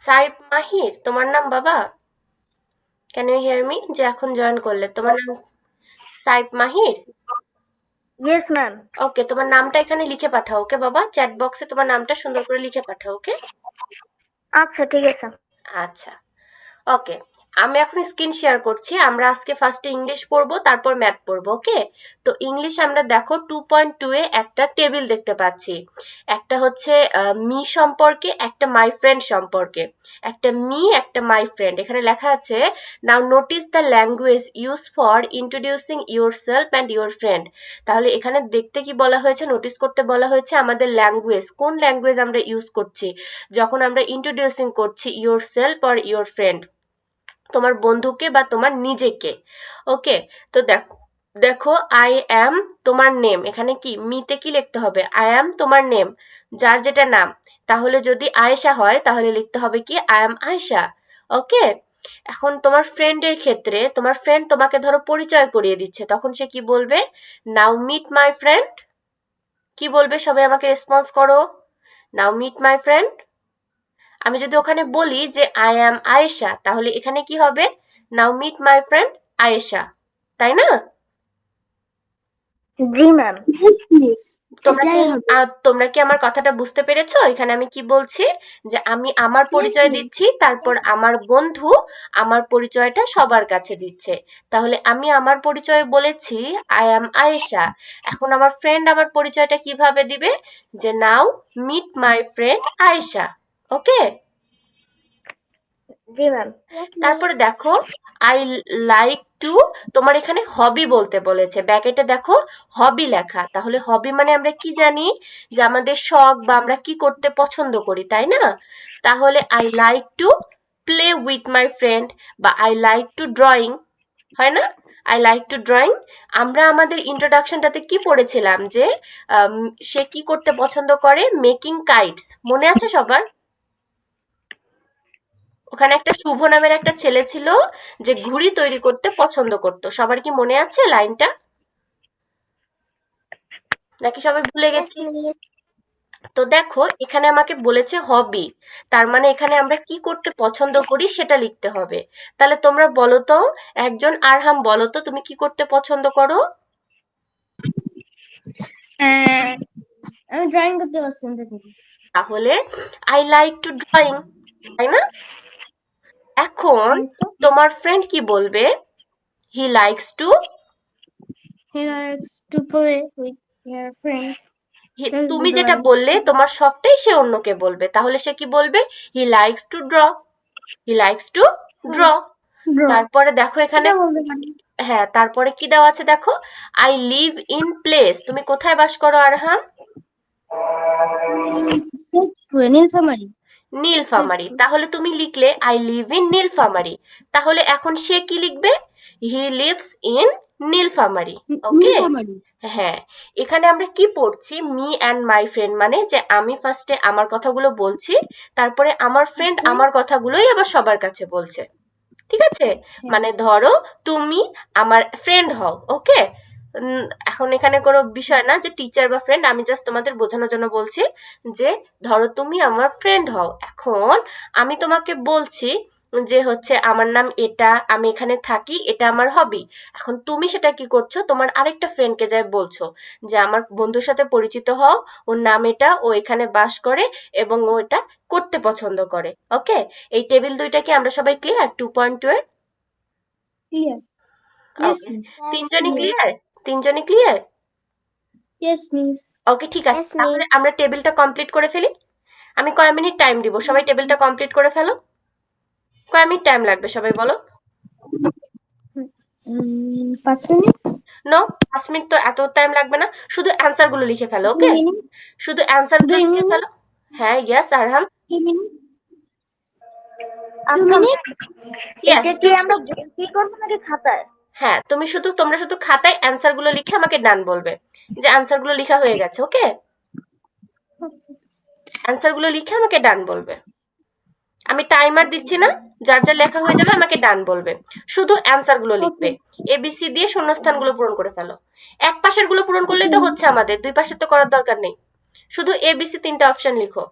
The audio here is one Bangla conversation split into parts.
সাইব মাহির তোমার নাম বাবা? Can you hear me? যে এখন জয়েন করলে, তোমার নাম সাইব মাহির? Yes ma'am. ওকে, তোমার নামটা এখানে লিখে পাঠাও। ওকে বাবা, চ্যাট বক্সে তোমার নামটা সুন্দর করে লিখে পাঠাও। ওকে আচ্ছা ঠিক আছে। আচ্ছা, ওকে। আমি এখন স্ক্রিন শেয়ার করছি। আমরা আজকে ফার্স্টে ইংলিশ পড়বো, তারপর ম্যাথ পড়বো। ওকে, তো ইংলিশ আমরা দেখো 2.2 এ একটা টেবিল দেখতে পাচ্ছি। একটা হচ্ছে মি সম্পর্কে, একটা মাই ফ্রেন্ড সম্পর্কে। একটা মি, একটা মাই ফ্রেন্ড। এখানে লেখা আছে now notice the language use for introducing yourself and your friend. তাহলে এখানে দেখতে কি বলা হয়েছে, নোটিস করতে বলা হয়েছে আমাদের ল্যাঙ্গুয়েজ, কোন ল্যাঙ্গুয়েজ আমরা ইউজ করছি যখন আমরা ইন্ট্রোডিউসিং করছি your self or your friend, তোমার বন্ধুকে বা তোমার নিজেকে। ওকে, তো দেখো দেখো আই অ্যাম তোমার নেম, এখানে কি মিতে কি লিখতে হবে, আই অ্যাম তোমার নেম, যার যেটা নাম। তাহলে যদি আয়েশা হয় তাহলে লিখতে হবে কি আই অ্যাম আয়েশা। ওকে, এখন তোমার ফ্রেন্ডের ক্ষেত্রে, তোমার ফ্রেন্ড তোমাকে ধরো পরিচয় করিয়ে দিচ্ছে, তখন সে কি বলবে, নাও মিট মাই ফ্রেন্ড। কি বলবে সবাই আমাকে রেসপন্স করো, নাও মিট মাই ফ্রেন্ড। আমি যদি ওখানে বলি যে আই অ্যাম আয়েশা, তাহলে এখানে কি হবে, নাও মিট মাই ফ্রেন্ড আয়েশা, তাই না? জি ম্যাম। তোমরা কি আমার কথাটা বুঝতে পেরেছো? এখানে আমি কি বলছি, যে আমি আমার পরিচয় দিচ্ছি, তারপর আমার বন্ধু আমার পরিচয়টা সবার কাছে দিচ্ছে। তাহলে আমি আমার পরিচয় বলেছি আই অ্যাম আয়েশা, এখন আমার ফ্রেন্ড আমার পরিচয়টা কিভাবে দিবে, যে now meet my friend Aisha. Okay, ji ma'am. তারপরে দেখো আই লাইক টু, তোমার এখানে হবি বলতে বলেছে, ব্যাকেটে দেখো হবি লেখা। তাহলে হবি মানে আমরা কি জানি, যে আমাদের শখ বা আমরা কি করতে পছন্দ করি, তাই না? তাহলে I like to play with my friend, বা আই লাইক টু ড্রয়িং, হয় না? I like two drawing. আমরা আমাদের ইন্ট্রোডাকশনটাতে কি পড়েছিলাম, যে সে কি করতে পছন্দ করে, মেকিং কাইটস, মনে আছে সবার? ওখানে একটা শুভ নামের একটা ছেলে ছিল যে ঘুড়ি তৈরি করতে পছন্দ করত, সবার কি মনে আছে লাইনটা, নাকি সবাই ভুলে গেছি? তো দেখো এখানে আমাকে বলেছে হবি, তার মানে এখানে আমরা কি করতে পছন্দ করি সেটা লিখতে হবে। তাহলে তোমরা বলো তো, একজন আরহাম বলো তো তুমি কি করতে পছন্দ করো? আমি ড্রয়িং করতে পছন্দ করি। তাহলে আই লাইক টু ড্রয়িং, তাই না? এখন তোমার ফ্রেন্ড কি বলবে, he likes to, He likes to play with her friend. তুমি যেটা বললে তোমার শখটাই সে অন্যকে বলবে, তাহলে সে কি বলবে, he likes to draw, he likes to draw. তারপরে দেখো এখানে, হ্যাঁ তারপরে কি দেওয়া আছে দেখো, আই লিভ ইন প্লেস, তুমি কোথায় বাস করো আরহাম? নীলফামারী। নীলফামারী। তাহলে তুমি লিখলে আই লিভ ইন নীলফামারী, তাহলে এখন সে কি লিখবে, হি লিভস ইন নীলফামারী। ওকে, হ্যাঁ, এখানে আমরা কি পড়ছি, মি অ্যান্ড মাই ফ্রেন্ড, মানে যে আমি ফার্স্টে আমার কথাগুলো বলছি, তারপরে আমার ফ্রেন্ড আমার কথাগুলোই আবার সবার কাছে বলছে। ঠিক আছে, মানে ধরো তুমি আমার ফ্রেন্ড হও। ওকে, এখন এখানে কোনো বিষয় না যে টিচার বা ফ্রেন্ড, আমি জাস্ট তোমাদের বোঝানোর জন্য বলছি, যে ধরো তুমি আমার ফ্রেন্ড হও, এখন আমি তোমাকে বলছি যে হচ্ছে আমার নাম এটা, আমি এখানে থাকি, এটা আমার হবি। এখন তুমি সেটা কি করছো, তোমার আরেকটা ফ্রেন্ডকে যাই বলছো যে আমার বন্ধুর সাথে পরিচিত হও, ওর নাম এটা, ও এখানে বাস করে এবং ও এটা করতে পছন্দ করে। ওকে, এই টেবিল দুইটা কি আমরা সবাই ক্লিয়ার 2.2 এর? ক্লিয়ার। ওকে, তিনজনই ক্লিয়ার? তিনজনই ক্লিয়ার? Yes miss. ওকে, ঠিক আছে, তাহলে আমরা টেবিলটা কমপ্লিট করে ফেলি। আমি কয় মিনিট টাইম দিব, সবাই টেবিলটা কমপ্লিট করে ফেলো। কয় মিনিট টাইম লাগবে সবাই বলো? 5 মিনিট। নো, 5 মিনিট তো এত টাইম লাগবে না, শুধু অ্যান্সার গুলো লিখে ফেলো। ওকে, শুধু অ্যান্সার গুলো লিখে ফেলো। হ্যাঁ, ইয়েস আরহাম, ইয়েস, হ্যাঁ তুমি শুধু, তোমরা শুধু খাতায় অ্যান্সার গুলো লিখে আমাকে ডান বলবে, যে অ্যান্সার গুলো লিখা হয়ে গেছে। ওকে, অ্যান্সার গুলো লিখে আমাকে ডান বলবে। আমি টাইমার দিচ্ছি না, যার যা লেখা হয়ে যাবে আমাকে ডান বলবে, শুধু অ্যান্সার গুলো লিখবে। এবিসি দিয়ে শূন্যস্থানগুলো পূরণ করে ফেলো। এক পাশের গুলো পূরণ করলেই তো হচ্ছে আমাদের, দুই পাশের তো করার দরকার নেই, শুধু এবিসি তিনটা অপশন লিখো।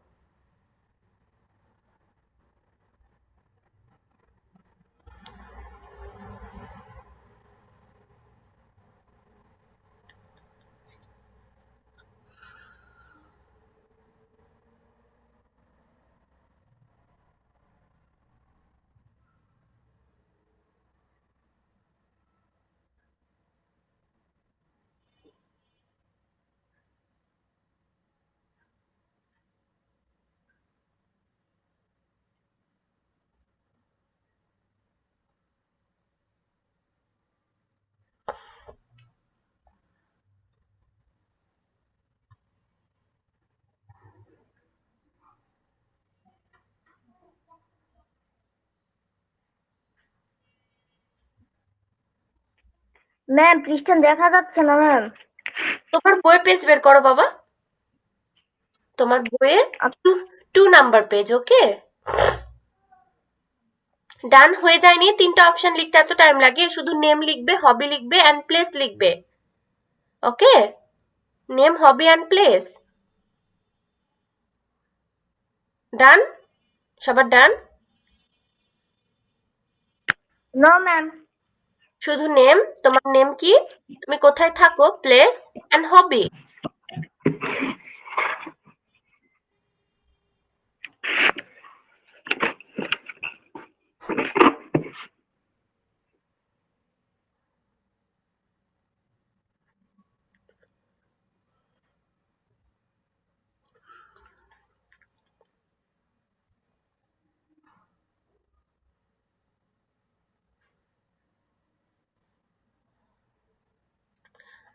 ম্যাম পৃষ্ঠা দেখা যাচ্ছে না ম্যাম। তোমার বইয়ের পেজ বের করো বাবা, তোমার বইয়ের টু নাম্বার পেজ। ওকে, ডান হয়ে যায়নি, 3টা অপশন লিখতে এত টাইম লাগে? শুধু নেম লিখবে, হবি লিখবে অ্যান্ড প্লেস লিখবে। Okay, name, hobby and place. Done? সবার ডান? No ma'am. শুধু নেম, তোমার নেম কি, তুমি কোথায় থাকো, place and hobby.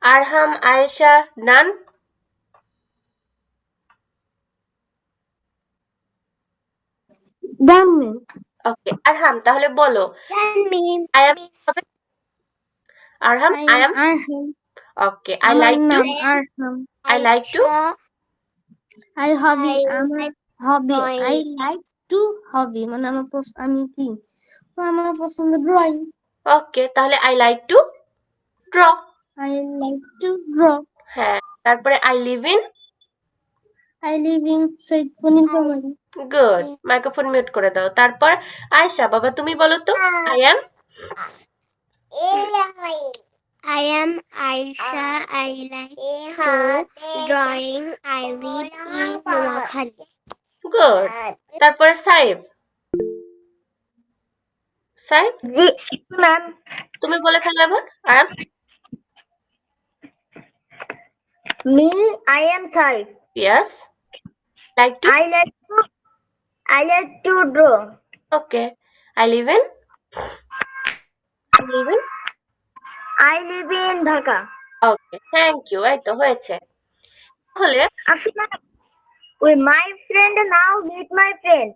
Arham, Aisha, done? Done ma'am. Okay, Arham তাহলে বলো, I am, Arham, I I am am, Arham. Okay, I আমার লাইক টু, নাম Arham. I like to, I hobby, আমার hobby, I like to hobby মানে আমি কি, আমার পছন্দ ড্রয়িং। ওকে, তাহলে I like to draw. I like to draw. হ্যাঁ, তারপরে I live in, I live in Syed ফণির। গুড, মাইক্রোফোন মিউট করে দাও। তারপর আয়েশা বাবা তুমি বলো তো, I am, I am Aisha. I like to drawing. I live in Noakhali. Good. তারপরে সাইফ, সাইফ জি ম্যাম। তুমি বলে ফেলো এবার, I am, me I am Saeed. Yes, like to, I like to draw. Okay, I live in, I live in, I live in Dhaka. Okay, thank you, এই তো হয়েছে। তাহলে আচ্ছা ওই my friend now meet my friend,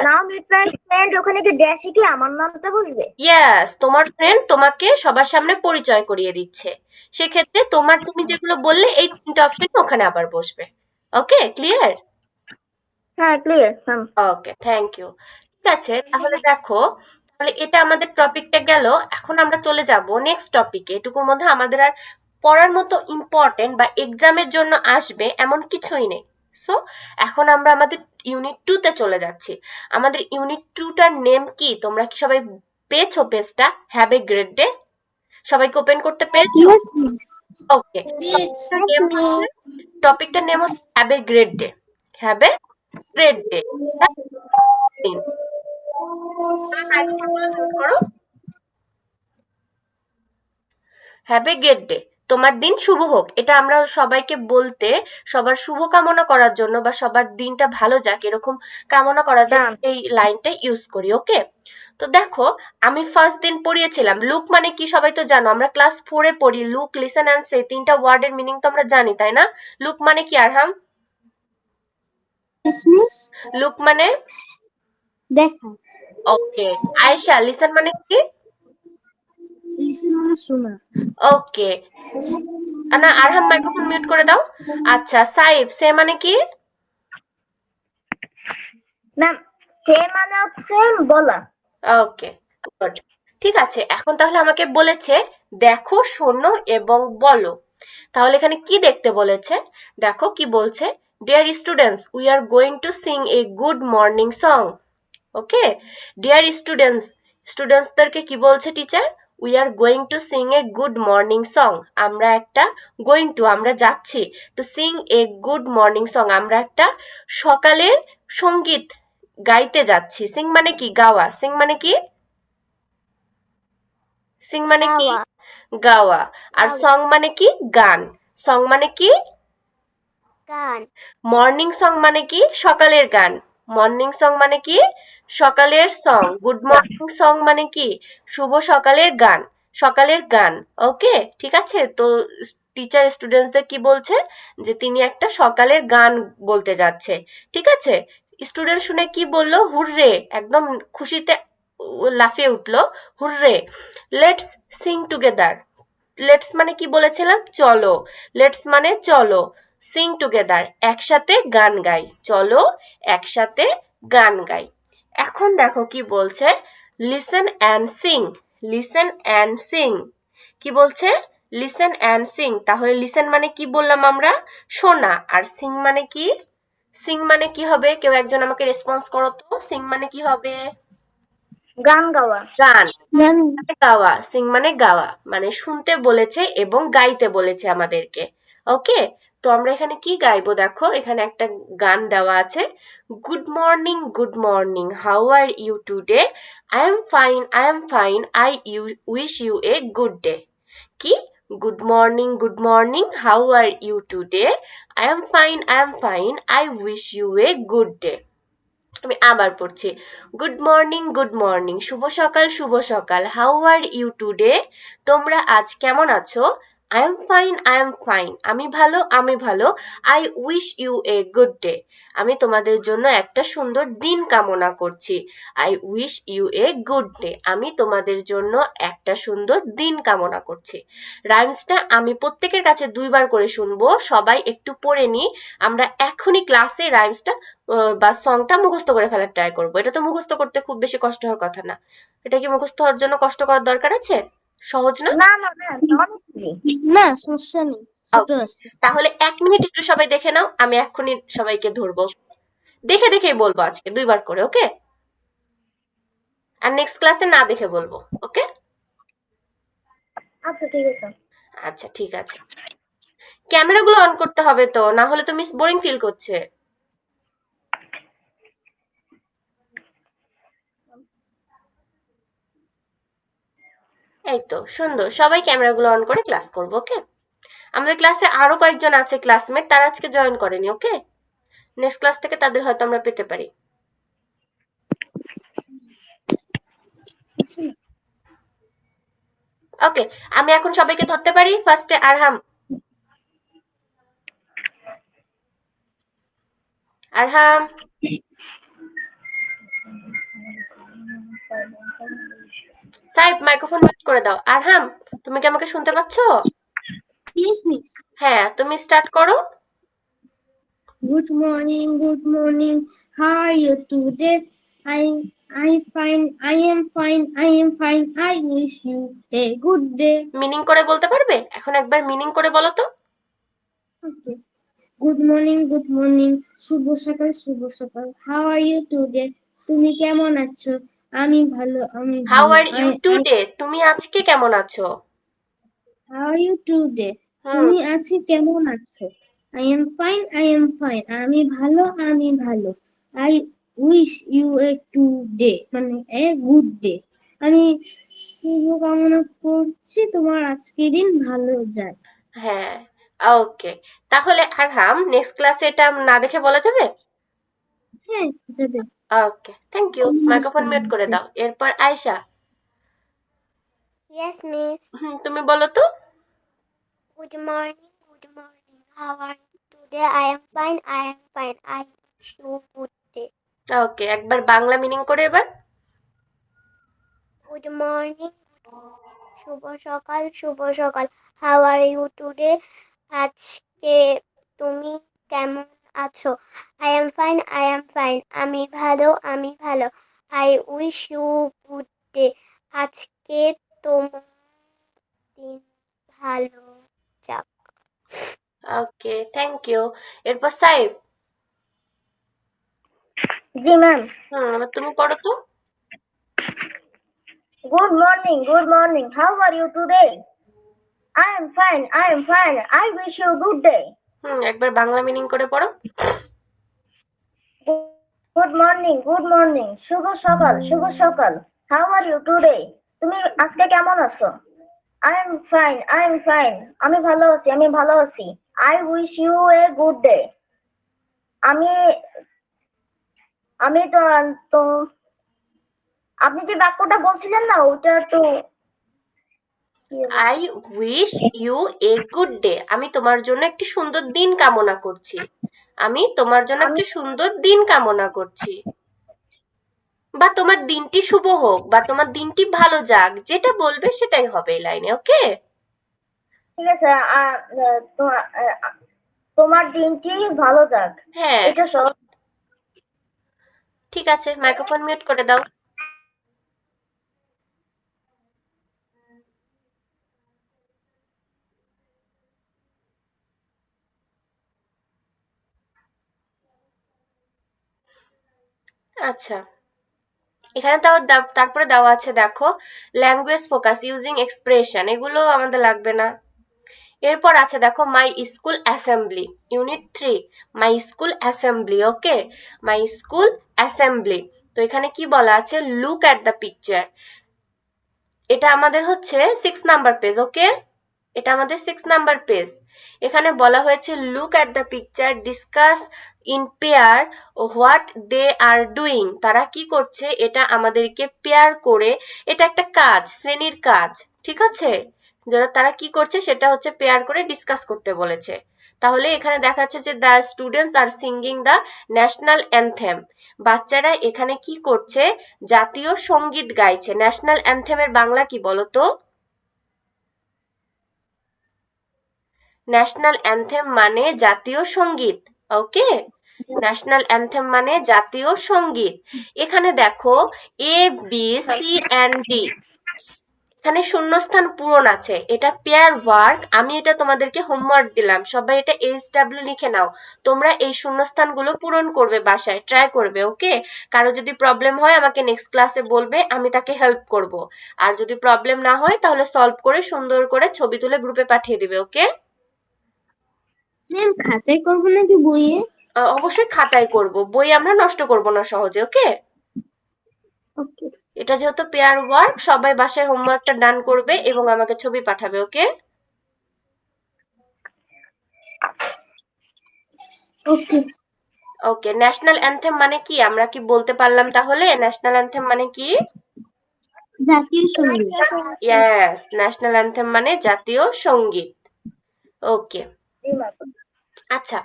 now meet my friend ওখানে কি ড্যাশে কি আমার নামটা বসবে? ইয়েস, তোমার ফ্রেন্ড তোমাকে সবার সামনে পরিচয় করিয়ে দিচ্ছে, সেক্ষেত্রে তুমি যেগুলো বললে এই 3টা অপশন ওখানে আবার বসবে। Okay, clear? হ্যাঁ clear ma'am. Okay, thank you. ঠিক আছে, তাহলে দেখো, তাহলে এটা আমাদের টপিকটা গেল। এখন আমরা চলে যাব নেক্সট টপিকে। এটুকুর মধ্যে আমাদের আর পড়ার মতো ইম্পর্টেন্ট বা এক্সামের জন্য আসবে এমন কিছুই নেই। সো এখন আমরা আমাদের ইউনিট 2 তে চলে যাচ্ছি। আমাদের ইউনিট 2 টার নেম কি, তোমরা কি সবাই পেয়েছো পেজটা? হ্যাভ এ গ্রেট ডে, সবাইকে ওপেন করতে পেরেছো? Yes miss. ওকে, টপিকটার নেম হচ্ছে have a great day, have a great day. মাইক্রোফোনগুলো মিউট করো। হ্যাভ এ গ্রেট ডে, তোমার দিন শুভ হোক, এটা আমরা সবাইকে বলতে, সবার শুভ কামনা করার জন্য বা সবার দিনটা ভালো যাক এরকম কামনা করার জন্য এই লাইনটা ইউজ করি। ওকে, তো দেখো, আমি ফার্স্ট দিন পড়িয়েছিলাম লুক মানে কি, সবাই তো জানো, আমরা ক্লাস 4-এ পড়ি লুক, লিসেন অ্যান্ড সে, 3টা ওয়ার্ডের মিনিং তো আমরা জানি তাই না? লুক মানে কি আরহাম? Yes miss. লুক মানে দেখা। ওকে। আয়েশা, লিসেন মানে কি? লিসেন মানে শোনা। ওকে, না আরহাম মাইক্রোফোন মিউট করে দাও। আচ্ছা, সাইফ, সে মানে কি? ম্যাম সে মানে হচ্ছে বলা। ওকে, গুড। ঠিক আছে, এখন তাহলে আমাকে বলেছে দেখো, শোনো এবং বলো। তাহলে এখানে কি দেখতে বলেছে? দেখো কি বলছে, dear students we are going to sing a good morning song. Okay, dear students, স্টুডেন্টসদেরকে কি বলছে teacher? We are going to sing a good morning song, আমরা একটা গোয়িং টু, আমরা যাচ্ছি, to sing a good morning song, আমরা একটা সকালের সঙ্গীত গাইতে যাচ্ছি। সিং মানে কি? গাওয়া। সিং মানে কি? সিং মানে কি? গাওয়া। আর সং মানে কি? গান। সং মানে কি? গান। মর্নিং সং মানে কি? সকালের গান। মর্নিং সং মানে কি? সকালের সং। গুড মর্নিং সং মানে কি? শুভ সকালের গান, সকালের গান। ওকে, ঠিক আছে, তো টিচার স্টুডেন্টসদের কি বলছে, যে তিনি একটা সকালের গান বলতে যাচ্ছে। ঠিক আছে, স্টুডেন্ট শুনে কি বলল? হুররে, একদম খুশিতে লাফিয়ে উঠলো, hurray, let's sing together, let's মানে কি বলেছিলাম? চলো। লেটস মানে চলো। সিং টুগেদার, একসাথে গান গাই। চলো একসাথে গান গাই। এখন দেখো কি বলছে, listen and sing. Listen and sing কি বলছে? Listen and sing. তাহলে লিসেন মানে কি বললাম আমরা? শোনা। আর সিং মানে কি? সিং মানে কি হবে? কেউ একজন আমাকে রেসপন্স করো তো, সিং মানে কি হবে? গান গাওয়া। গান। গান মানে গাওয়া। সিং মানে গাওয়া, মানে শুনতে বলেছে এবং গাইতে বলেছে আমাদেরকে। ওকে, তো আমরা এখানে কি গাইবো? দেখো এখানে একটা গান দেওয়া আছে, good morning, how are you today? I am fine, wish you a good day. কি? Good morning, how are you today? I am fine, I wish you a good day. আমি আবার পড়ছি, গুড মর্নিং, শুভ সকাল, হাউ আর ইউ টুডে? তোমরা আজ কেমন আছো? আই এম ফাইন, আমি ভালো, I wish you a good day, আমি তোমাদের জন্য একটা সুন্দর দিন কামনা করছি। I wish you a good day, আমি তোমাদের জন্য একটা সুন্দর দিন কামনা করছি। রাইমসটা আমি প্রত্যেকের কাছে 2বার করে শুনবো, সবাই একটু পড়ে নি। আমরা এখনই ক্লাসে রাইমসটা বা সংটা মুখস্থ করে ফেলার ট্রাই করবো। এটা তো মুখস্থ করতে খুব বেশি কষ্ট হওয়ার কথা না। এটা কি মুখস্থ হওয়ার জন্য কষ্ট করার দরকার আছে? সহজ না? না না না, অনেক easy। না, সমস্যা নেই, ছোট Okay, আছে। তাহলে 1 মিনিট একটু সবাই দেখে নাও, আমি এক্ষুনি সবাইকে ধরবো। দেখে দেখেই বলবো আজকে 2বার করে, ওকে? আর নেক্সট ক্লাসে না দেখে বলবো, ওকে? আচ্ছা ঠিক আছে। আচ্ছা ঠিক আছে। ক্যামেরাগুলো অন করতে হবে তো, না হলে তো মিস বোরিং ফিল করছে। এই তো সুন্দর, সবাই ক্যামেরাগুলো অন করে ক্লাস করবো, ওকে? আমাদের ক্লাসে আরো কয়েকজন আছে ক্লাসমেট, তারা আজকে জয়েন করেনি, ওকে? নেক্সট ক্লাস থেকে তাদের হয়তো আমরা পেতে পারি। ওকে, আমি এখন সবাইকে ধরতে পারি। ফার্স্টে আরহাম। আরহাম, সাইব মাইক্রোফোন মিউট করে দাও। আরহাম, তুমি কি আমাকে শুনতে পাচ্ছো? Yes, miss. হ্যাঁ, তুমি স্টার্ট করো। Good morning. How are you today? I fine. I am fine. I wish you a good day. Meaning করে বলতে পারবে? এখন একবার মিনিং করে বলো তো। Okay. Good morning. শুভ সকাল. How are you today? তুমি কেমন আছো? আমি ভালো. How are I, you I today? তুমি আজকে কেমন আছো? How are you today? হুম, তুমি আজকে কেমন আছো? I am fine. আমি ভালো. I wish you a today মানে a good day. আমি শুভকামনা করছি তোমার আজকের দিন ভালো যায়। হ্যাঁ, ওকে। তাহলে আরহাম, নেক্সট ক্লাসে এটা না দেখে বলা যাবে? হ্যাঁ, যাবে। ওকে, থ্যাংক ইউ। মাইক্রোফোন মিউট করে দাও। এরপর আয়শা। Yes, miss. তুমি বলো তো। Good morning. How are you today? I am fine. I wish you good day. ওকে, একবার বাংলা মিনিং করে এবার। Good morning. শুভ সকাল. How are you today? আজকে তুমি কেমন আছো? I am fine. আমি ভালো. I wish you good day. আজকে তোমার দিন ভালো যাক। ওকে, থ্যাংক ইউ। এরপর সাইব। জি ম্যাম। এবার তুমি পড়ো তো। Good morning. How are you today? I am fine. I wish you good day. একবার বাংলা মিনিং করে পড়ো। Good morning. শুভ সকাল. How are you today? তুমি আজকে কেমন আছো? I am fine. আমি ভালো আছি. I wish you a good day. আমি আমি তো তো আপনি যে বাক্যটা বলছিলেন না, ওটা একটু I wish you a good day, আমি তোমার জন্য একটি সুন্দর দিন কামনা করছি। আমি তোমার জন্য আমি একটি সুন্দর দিন কামনা করছি। বা তোমার দিনটি শুভ হোক, বা তোমার দিনটি ভালো যাক, যেটা বলবে সেটাই হবে এই লাইনে, ওকে? ঠিক আছে, তোমার দিনটি ভালো যাক, হ্যাঁ, এটা সহজ। ঠিক আছে, মাইক্রোফোন মিউট করে দাও। আচ্ছা, এখানে তারপরে দেওয়া আছে দেখো, ল্যাঙ্গুয়েজ ফোকাস ইউজিং এক্সপ্রেশন, এগুলো আমাদের লাগবে না। এরপর আছে দেখো my school assembly, unit 3, my school assembly. Okay, my school assembly. তো এখানে কি বলা আছে, লুক অ্যাট দ্য পিকচার। এটা আমাদের হচ্ছে 6 নাম্বার পেজ। ওকে, এটা আমাদের 6 নাম্বার পেজ। এখানে বলা হয়েছে look at the picture, discuss in pair what they are doing. তারা কি করছে এটা আমাদেরকে পেয়ার করে, এটা একটা কাজ, শ্রেণীর কাজ, ঠিক আছে, যারা তারা কি করছে সেটা হচ্ছে পেয়ার করে ডিসকাস করতে বলেছে। তাহলে এখানে দেখা যাচ্ছে যে the students are singing the national anthem. বাচ্চারা এখানে কি করছে, জাতীয় সঙ্গীত গাইছে। ন্যাশনাল অ্যানথেমের বাংলা কি বলো তো? ন্যাশনাল অ্যানথেম মানে জাতীয় সঙ্গীত। ওকে, ন্যাশনাল অ্যানথেম মানে জাতীয় সঙ্গীত। এখানে দেখো A B C and D, এখানে শূন্যস্থান পূরণ আছে, এটা পেয়ার ওয়ার্ক। আমি এটা তোমাদেরকে হোমওয়ার্ক দিলাম, সবাই এটা HW লিখে নাও। তোমরা এই শূন্যস্থানগুলো পূরণ করবে, বাসায় ট্রাই করবে। ওকে, কারো যদি প্রবলেম হয় আমাকে নেক্সট ক্লাসে বলবে, আমি তাকে হেল্প করব। আর যদি প্রবলেম না হয় তাহলে সলভ করে সুন্দর করে ছবি তুলে গ্রুপে পাঠিয়ে দিবে। ওকে, ম্যাম খাতায় করবো নাকি বইয়ে? অবশ্যই খাতায় করব, বই আমরা নষ্ট করব না সহজে। ওকে, ওকে এটা যেহেতু পেয়ার ওয়ার্ক, সবাই বাসায় হোমওয়ার্কটা ডান করবে এবং আমাকে ছবি পাঠাবে। ওকে, ওকে। ওকে, ন্যাশনাল অ্যানথেম মানে কি আমরা কি বলতে পারলাম তাহলে? ন্যাশনাল অ্যানথেম মানে কি? জাতীয় সঙ্গীত। ইয়েস, ন্যাশনাল অ্যানথেম মানে জাতীয় সঙ্গীত। ওকে, জি ম্যাম। আচ্ছা,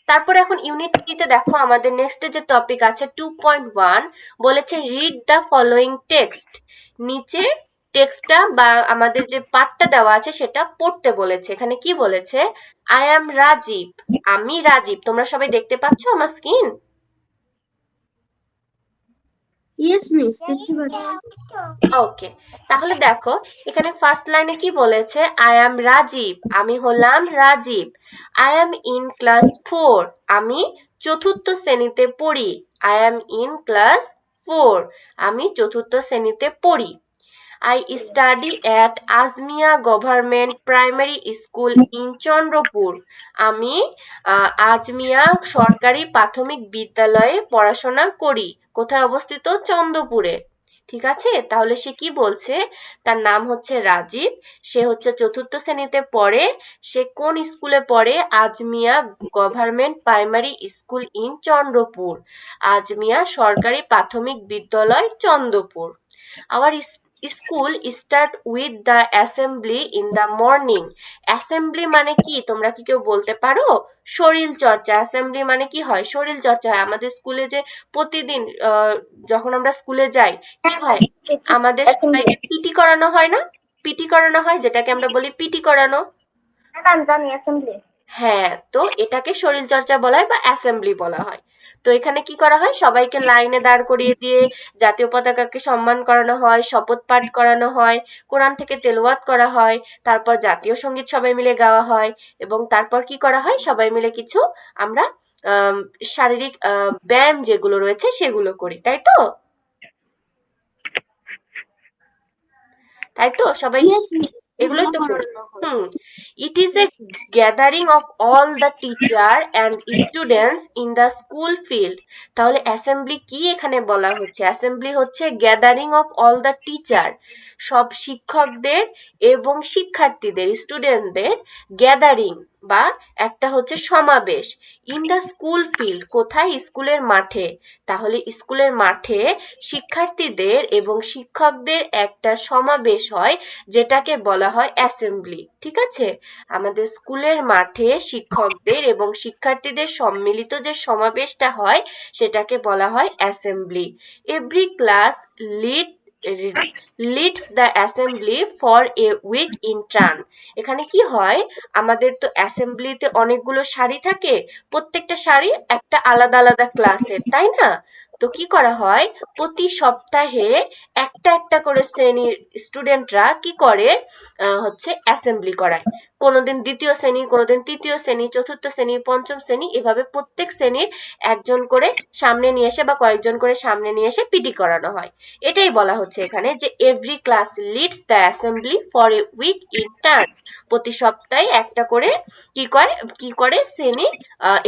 তারপরে এখন ইউনিট 3 তে দেখো আমাদের নেক্সট যে টপিক আছে 2.1, বলেছে রিড দ্য ফলোয়িং টেক্সট। নিচে টেক্সটটা বা আমাদের যে পাঠটা দেওয়া আছে সেটা পড়তে বলেছে। এখানে কি বলেছে, আই অ্যাম রাজীব, আমি রাজীব। তোমরা সবাই দেখতে পাচ্ছ আমার স্ক্রিন? ইয়েস মিস, দেখতে পাচ্ছি। ওকে, তাহলে দেখো এখানে ফার্স্ট লাইনে কি বলেছে, আই অ্যাম রাজীব, আমি হলাম রাজীব। আই অ্যাম ইন ক্লাস 4, আমি চতুর্থ শ্রেণীতে পড়ি। আই অ্যাম ইন ক্লাস 4, আমি চতুর্থ শ্রেণীতে পড়ি। I study at Azmia Government Primary School in Chandrapur, আমি আজমিয়া সরকারি প্রাথমিক বিদ্যালয়ে পড়াশোনা করি। কোথায় অবস্থিত? চন্দ্রপুরে। ঠিক আছে, তাহলে সে কি বলছে, তার নাম হচ্ছে রাজীব, সে হচ্ছে চতুর্থ শ্রেণীতে পড়ে। সে কোন স্কুলে পড়ে? Azmia government primary school in Chandrapur, Azmia সরকারি প্রাথমিক বিদ্যালয় Chandrapur. Our school start with the assembly in the morning. Assembly মানে কি তোমরা কি কেউ বলতে পারো? শরীর চর্চা। অ্যাসেম্বলি মানে কি হয়? শরীর চর্চা হয়। আমাদের স্কুলে যে প্রতিদিন যখন আমরা স্কুলে যাই কি হয়, আমাদের অ্যাসেম্বলি। সবাইকে পিটি করানো হয় না? পিটি করানো হয়, যেটাকে আমরা বলি পিটি করানো। ম্যাম জানি অ্যাসেম্বলি। হ্যাঁ, তো এটাকে শরীরচর্চা বলা হয় বা অ্যাসেম্বলি বলা হয়। তো এখানে কি করা হয়, সবাইকে লাইনে দাঁড় করিয়ে দিয়ে জাতীয় পতাকাকে সম্মান করানো হয়, শপথ পাঠ করানো হয়, কোরআন থেকে তেলাওয়াত করা হয়, তারপর জাতীয় সঙ্গীত সবাই মিলে গাওয়া হয়, এবং তারপর কি করা হয়, সবাই মিলে কিছু আমরা শারীরিক ব্যায়াম যেগুলো রয়েছে সেগুলো করি, তাই তো? তাই তো সবাই ইয়েস মিস, এগুলোই এগুলো তো করি। করানো হয়। It is a gathering of all the teacher and students in the school field. তাহলে অ্যাসেম্বলি কি এখানে বলা হচ্ছে? অ্যাসেম্বলি হচ্ছে gathering of all the teacher, সব শিক্ষকদের এবং শিক্ষার্থীদের, স্টুডেন্টদের গ্যাদারিং বা একটা হচ্ছে সমাবেশ, ইন দ্য স্কুল ফিল্ড, কোথায়? স্কুলের মাঠে। তাহলে স্কুলের মাঠে শিক্ষার্থীদের এবং শিক্ষকদের একটা সমাবেশ হয়, যেটাকে বলা হয় অ্যাসেম্বলি। ঠিক আছে, আমাদের স্কুলের মাঠে শিক্ষকদের এবং শিক্ষার্থীদের সম্মিলিত যে সমাবেশটা হয় সেটাকে বলা হয় assembly. Every class lead leads the assembly for a week in turn. এখানে কি হয়, আমাদের তো অ্যাসেম্বলিতে অনেকগুলো সারি থাকে, প্রত্যেকটা সারি একটা আলাদা আলাদা ক্লাসের, তাই না? তো কি করা হয়, প্রতি সপ্তাহে একটা একটা করে শ্রেণীর স্টুডেন্টরা কি করে, হচ্ছে অ্যাসেম্বলি করায়। কোনোদিন দ্বিতীয় শ্রেণী, কোনোদিন তৃতীয় শ্রেণী, চতুর্থ শ্রেণী, পঞ্চম শ্রেণী, এভাবে প্রত্যেক শ্রেণীর একজন করে সামনে নিয়ে এসে বা কয়েকজন করে সামনে নিয়ে এসে পিটি করানো হয়। এটাই বলা হচ্ছে এখানে যে every class leads the assembly for a week in turn. প্রতি সপ্তাহে একটা করে কি করে শ্রেণী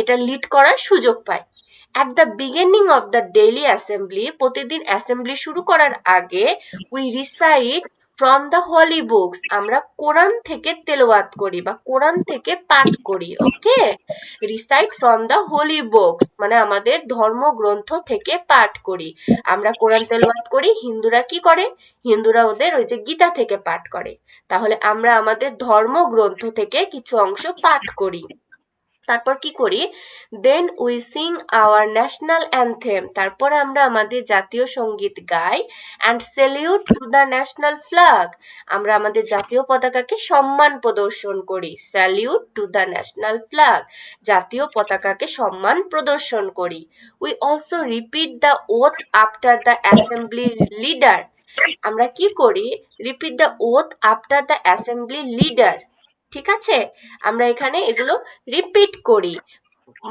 এটা লিড করার সুযোগ পায়। At the beginning of the daily assembly, প্রতিদিন অ্যাসেম্বলি শুরু করার আগে we recite from the holy books, আমরা কোরআন থেকে তেলাওয়াত করি বা কোরআন থেকে পাঠ করি। Okay, recite from the holy books মানে আমাদের ধর্মগ্রন্থ থেকে পাঠ করি। আমরা কোরআন তেলাওয়াত করি, হিন্দুরা কি করে, হিন্দুরা ওদের ওই যে গীতা থেকে পাঠ করে। তাহলে আমরা আমাদের ধর্মগ্রন্থ থেকে কিছু অংশ পাঠ করি। তারপর কি করি, then we sing our national anthem, তারপর আমরা আমাদের জাতীয় সঙ্গীত গাই, and salute to the national flag, আমরা আমাদের জাতীয় পতাকাকে সম্মান প্রদর্শন করি। Salute to the national flag, জাতীয় পতাকাকে সম্মান প্রদর্শন করি। We also repeat the oath after the assembly leader, আমরা কি করি, repeat the oath after the assembly leader. ঠিক আছে, আমরা এখানে এগুলো রিপিট করি,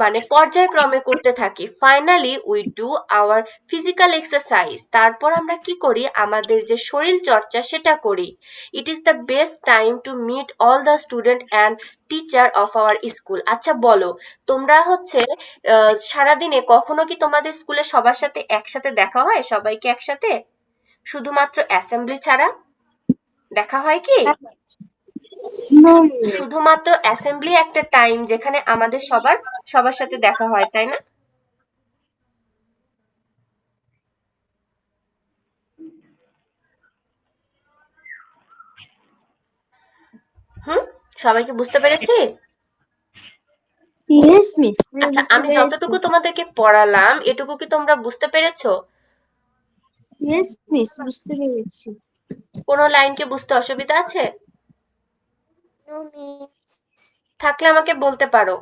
মানে পর্যায়ক্রমে করতে থাকি। Finally we do our physical exercise, তারপর আমরা কি করি, আমাদের যে শরীর চর্চা সেটা করি। It is the best time to meet all the student and teacher of our school. আচ্ছা বলো, তোমরা হচ্ছে সারাদিনে কখনো কি তোমাদের স্কুলে সবার সাথে একসাথে দেখা হয়, সবাইকে একসাথে, শুধুমাত্র অ্যাসেম্বলি ছাড়া দেখা হয় কি? No, শুধুমাত্র অ্যাসেম্বলি একটা টাইম যেখানে আমাদের সবার সাথে দেখা হয়, তাই না? হুম, সবাইকে বুঝতে পেরেছি? yes, miss. আচ্ছা, আমি যতটুকু তোমাদেরকে পড়ালাম এটুকু কি তোমরা বুঝতে পেরেছো? Yes, miss. বুঝতে পেরেছি। কোনো লাইন কি বুঝতে অসুবিধা আছে? No, miss. থাকলে আমাকে বলতে পারো।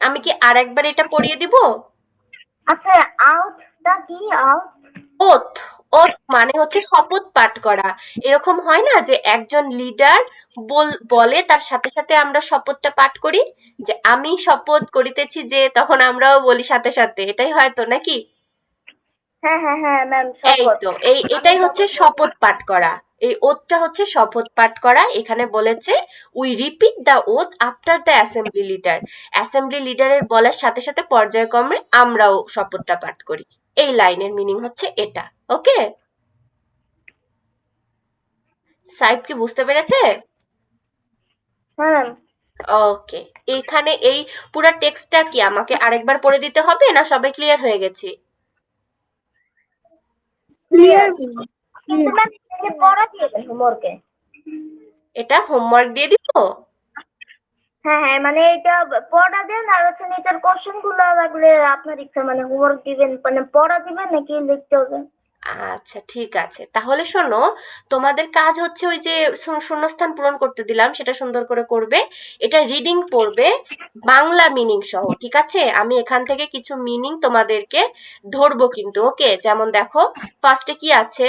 আমি কি আরেকবার এটা পড়িয়ে দিব? আচ্ছা, আউটটা কি? আউট ওথ, ওথ মানে হচ্ছে শপথ পাঠ করা। এরকম হয় না যে একজন লিডার বলে, তার সাথে সাথে আমরা শপথটা পাঠ করি, যে আমি শপথ করিতেছি যে, তখন আমরাও বলি সাথে সাথে, এটাই হয়তো নাকি? হ্যাঁ হ্যাঁ হ্যাঁ ম্যাম, এই শপথ। তো, এটাই হচ্ছে শপথ পাঠ করা। এই ওথটা হচ্ছে শপথ পাঠ করা। এখানে বলেছে we repeat the oath after the assembly leader, assembly লিডারের বলার সাথে সাথে পর্যায়ক্রমে আমরাও শপথটা পাঠ করি। এই লাইনের মিনিং হচ্ছে এটা। ওকে, সাইব কি বুঝতে পেরেছে? হ্যাঁ ম্যাম। ওকে, এখানে এই পুরো টেক্সটটা কি আমাকে আরেকবার পড়ে দিতে হবে, না সবাই ক্লিয়ার হয়ে গেছে? ক্লিয়ার। কিন্তু ম্যাম এটাকে পড়া দিয়ে দেন হোমওয়ার্কে। এটা হোমওয়ার্ক দিয়ে দিব? হ্যাঁ হ্যাঁ, মানে এটা পড়া দেন, আর হচ্ছে নিচের কোশ্চেন গুলো লাগলে আপনার ইচ্ছা, মানে হোমওয়ার্ক দিবেন, মানে পড়া দিবেন নাকি লিখতে হবে? আচ্ছা ঠিক আছে, তাহলে শোনো, তোমাদের কাজ হচ্ছে ওই যে শূন্যস্থান পূরণ করতে দিলাম সেটা সুন্দর করে করবে। এটা রিডিং পড়বে বাংলা মিনিং সহ, ঠিক আছে? আমি এখান থেকে কিছু মিনিং তোমাদেরকে ধরবো কিন্তু। ওকে, যেমন দেখো, ফার্স্টে কি আছে,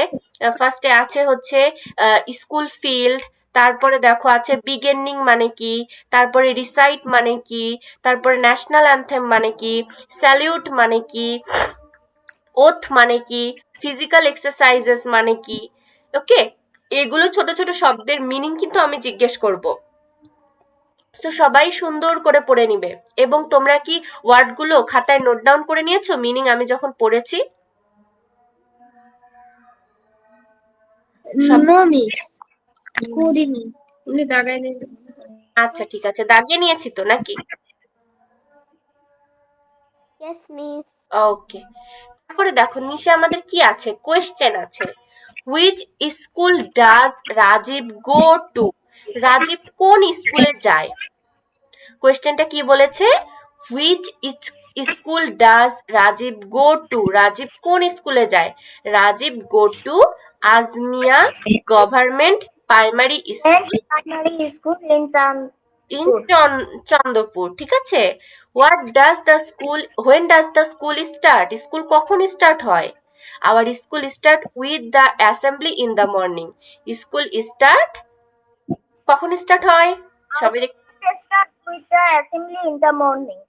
ফার্স্টে আছে হচ্ছে স্কুল ফিল্ড, তারপরে দেখো আছে বিগিনিং মানে কি, তারপরে রিসাইট মানে কি, তারপরে ন্যাশনাল অ্যানথেম মানে কি, স্যালিউট মানে কি, ওথ মানে কি, ফিজিক্যাল এক্সারসাইজেস মানে কি। ওকে, এগুলো ছোট ছোট শব্দের মিনিং কিন্তু আমি জিজ্ঞেস করব। তো সবাই সুন্দর করে পড়ে নিবে। এবং তোমরা কি ওয়ার্ডগুলো খাতায় নোট ডাউন করে নিয়েছো, মিনিং আমি যখন পড়েছি? নো মিস, করিনি। তুমি দাগাই নেই। আচ্ছা ঠিক আছে, দাগিয়ে নিয়েছি তো নাকি? Yes miss. ওকে, তারপরে দেখো নিচে আমাদের কি আছে, কোয়েশ্চেন আছে। Which school does Rajiv go to, Rajiv কোন স্কুলে যায়? কোয়েশ্চেনটা কি বলেছে, which school does Rajiv go to? Rajiv কোন স্কুলে যায়? Rajiv go to Azmia government primary school primary school in in Chandpur. Chandrapur. ঠিক আছে। What does the school, when does the school start? School কখন স্টার্ট হয়? Our school start with the assembly in the morning. School start কখন স্টার্ট হয়? সবাই Start with the assembly in the morning.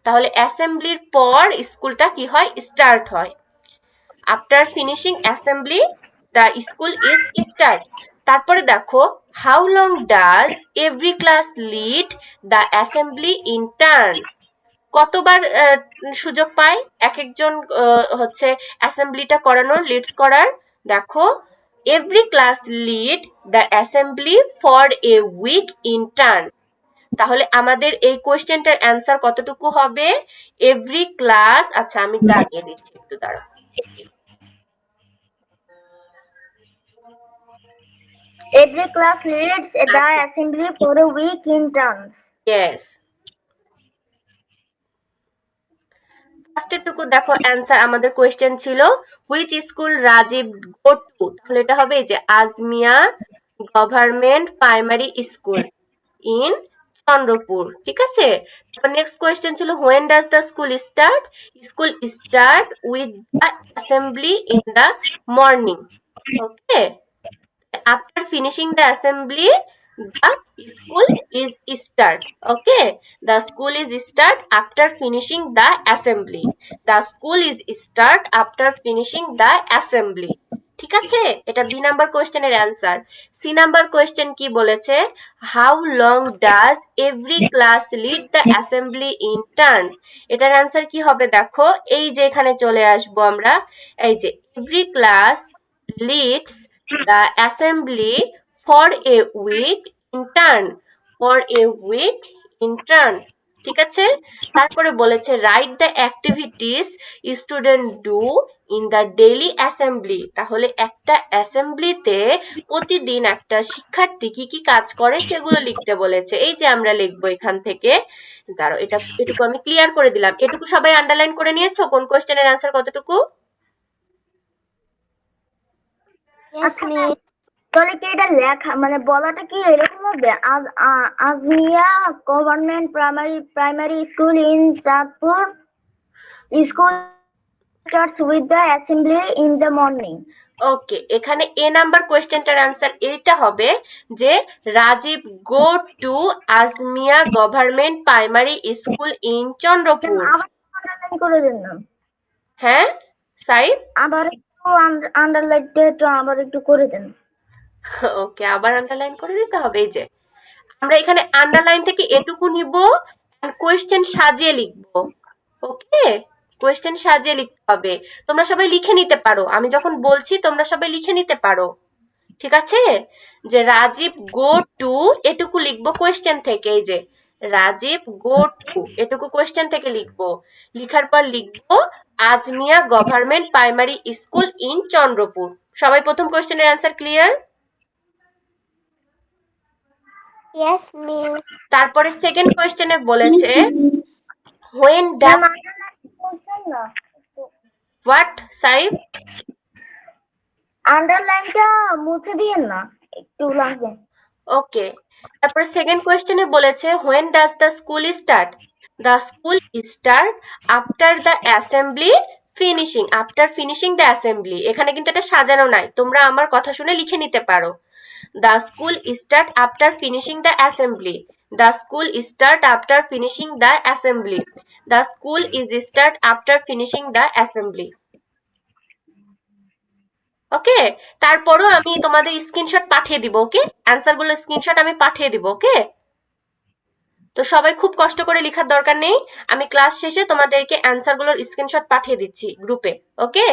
তাহলে অ্যাসেম্বলির পর স্কুলটা কি হয়? স্টার্ট হয়। After finishing assembly the school is start. তারপরে দেখো, how long does every class lead the assembly in turn? কতবার সুযোগ পায় এক একজন হচ্ছে অ্যাসেম্বলিটা করানোর, লিডস করার? দেখো, every class lead the assembly for a week in turn. তাহলে আমাদের এই কোয়েশ্চেনটার অ্যান্সার কতটুকু হবে? এভরি ক্লাস, আচ্ছা আমি দাগিয়ে দিচ্ছি, একটু দাঁড়াও। Every class leads the assembly for a week in turns. Yes. ফার্স্টেরটুকু দেখো, অ্যান্সার আমাদের কোয়েশ্চেন ছিল which school Rajiv go to? তাহলে এটা হবে এই যে Azmia government primary school in Chandrapur. ঠিক আছে। তারপর নেক্সট কোয়েশ্চেন ছিল when does the school start? School start with the assembly in the morning. Okay. After finishing the assembly, the school is start. Okay, the school is start after finishing the assembly. The school is start after finishing the assembly. ঠিক আছে, এটা বি নাম্বার কোয়েশ্চেনের অ্যান্সার। সি নাম্বার কোয়েশ্চেন কি বলেছে? How long does every class lead the assembly in turn? এটার অ্যান্সার কি হবে? দেখো, এই যে এখানে চলে আসবো আমরা, এই যে every class leads the assembly for a week in turn, for a week in turn। ঠিক আছে। তারপরে বলেছে write the activities student do in the daily assembly. তাহলে একটা অ্যাসেম্বলিতে প্রতিদিন একটা শিক্ষার্থী কি কি কাজ করে সেগুলো লিখতে বলেছে। এই যে আমরা লিখবো এখান থেকে, দাঁড়াও এটুকু আমি ক্লিয়ার করে দিলাম। এটুকু সবাই আন্ডারলাইন করে নিয়েছো কোন কোশ্চেনের অ্যান্সার কতটুকু? তাহলে কি এটা লেখা মানে বলাটা কি এরকম হবে? Azmia government primary school in Chandpur school starts with the assembly in the morning. Okay, এখানে এ নাম্বার কোয়েশ্চেনটার অ্যান্সার এইটা হবে যে Rajiv go to Azmia government primary school in Chandrapur. আবার করে দেন না। হ্যাঁ সাইফ, আবার একটু আন্ডারলাইনটা একটু আবার একটু করে দেন। ওকে, আবার আন্ডারলাইন করে দিতে হবে। এই যে আমরা এখানে আন্ডারলাইন থেকে এটুকু নিব, কোয়েশ্চেন সাজিয়ে লিখবো। ওকে, কোয়েশ্চেন সাজিয়ে লিখতে হবে। তোমরা সবাই লিখে নিতে পারো, আমি যখন বলছি তোমরা সবাই লিখে নিতে পারো। ঠিক আছে, যে রাজীব গো টু এটুকু লিখবো কোয়েশ্চেন থেকে। এই যে রাজীব গো টু এটুকু কোয়েশ্চেন থেকে লিখবো, লিখার পর লিখবো Azmia government primary school in Chandrapur. সবাই প্রথম কোয়েশ্চেনের অ্যান্সার ক্লিয়ার? Yes miss. তারপরে সেকেন্ড কোয়েশ্চেনে বলেছে হোয়েন ডাজ হোয়াট? সাইফ, আন্ডারলাইনটা মুছে দিয়েন না, একটু লাগবে। ওকে। তারপরে সেকেন্ড কোয়েশ্চেনে বলেছে when does the school start? The school start after the assembly finishing, after finishing the assembly. এখানে কিন্তু এটা সাজানো নাই, তোমরা আমার কথা শুনে লিখে নিতে পারো। The school start after finishing the assembly, the school start after finishing the assembly, the school is start after finishing the assembly. Okay, তারপরও আমি তোমাদের স্ক্রিনশট পাঠিয়ে দিব। ওকে, অ্যান্সারগুলো স্ক্রিনশট আমি পাঠিয়ে দিব। ওকে, তো সবাই খুব কষ্ট করে লেখার দরকার নেই, আমি ক্লাস শেষে তোমাদেরকে অ্যান্সারগুলোর স্ক্রিনশট পাঠিয়ে দিচ্ছি গ্রুপে। ওকে,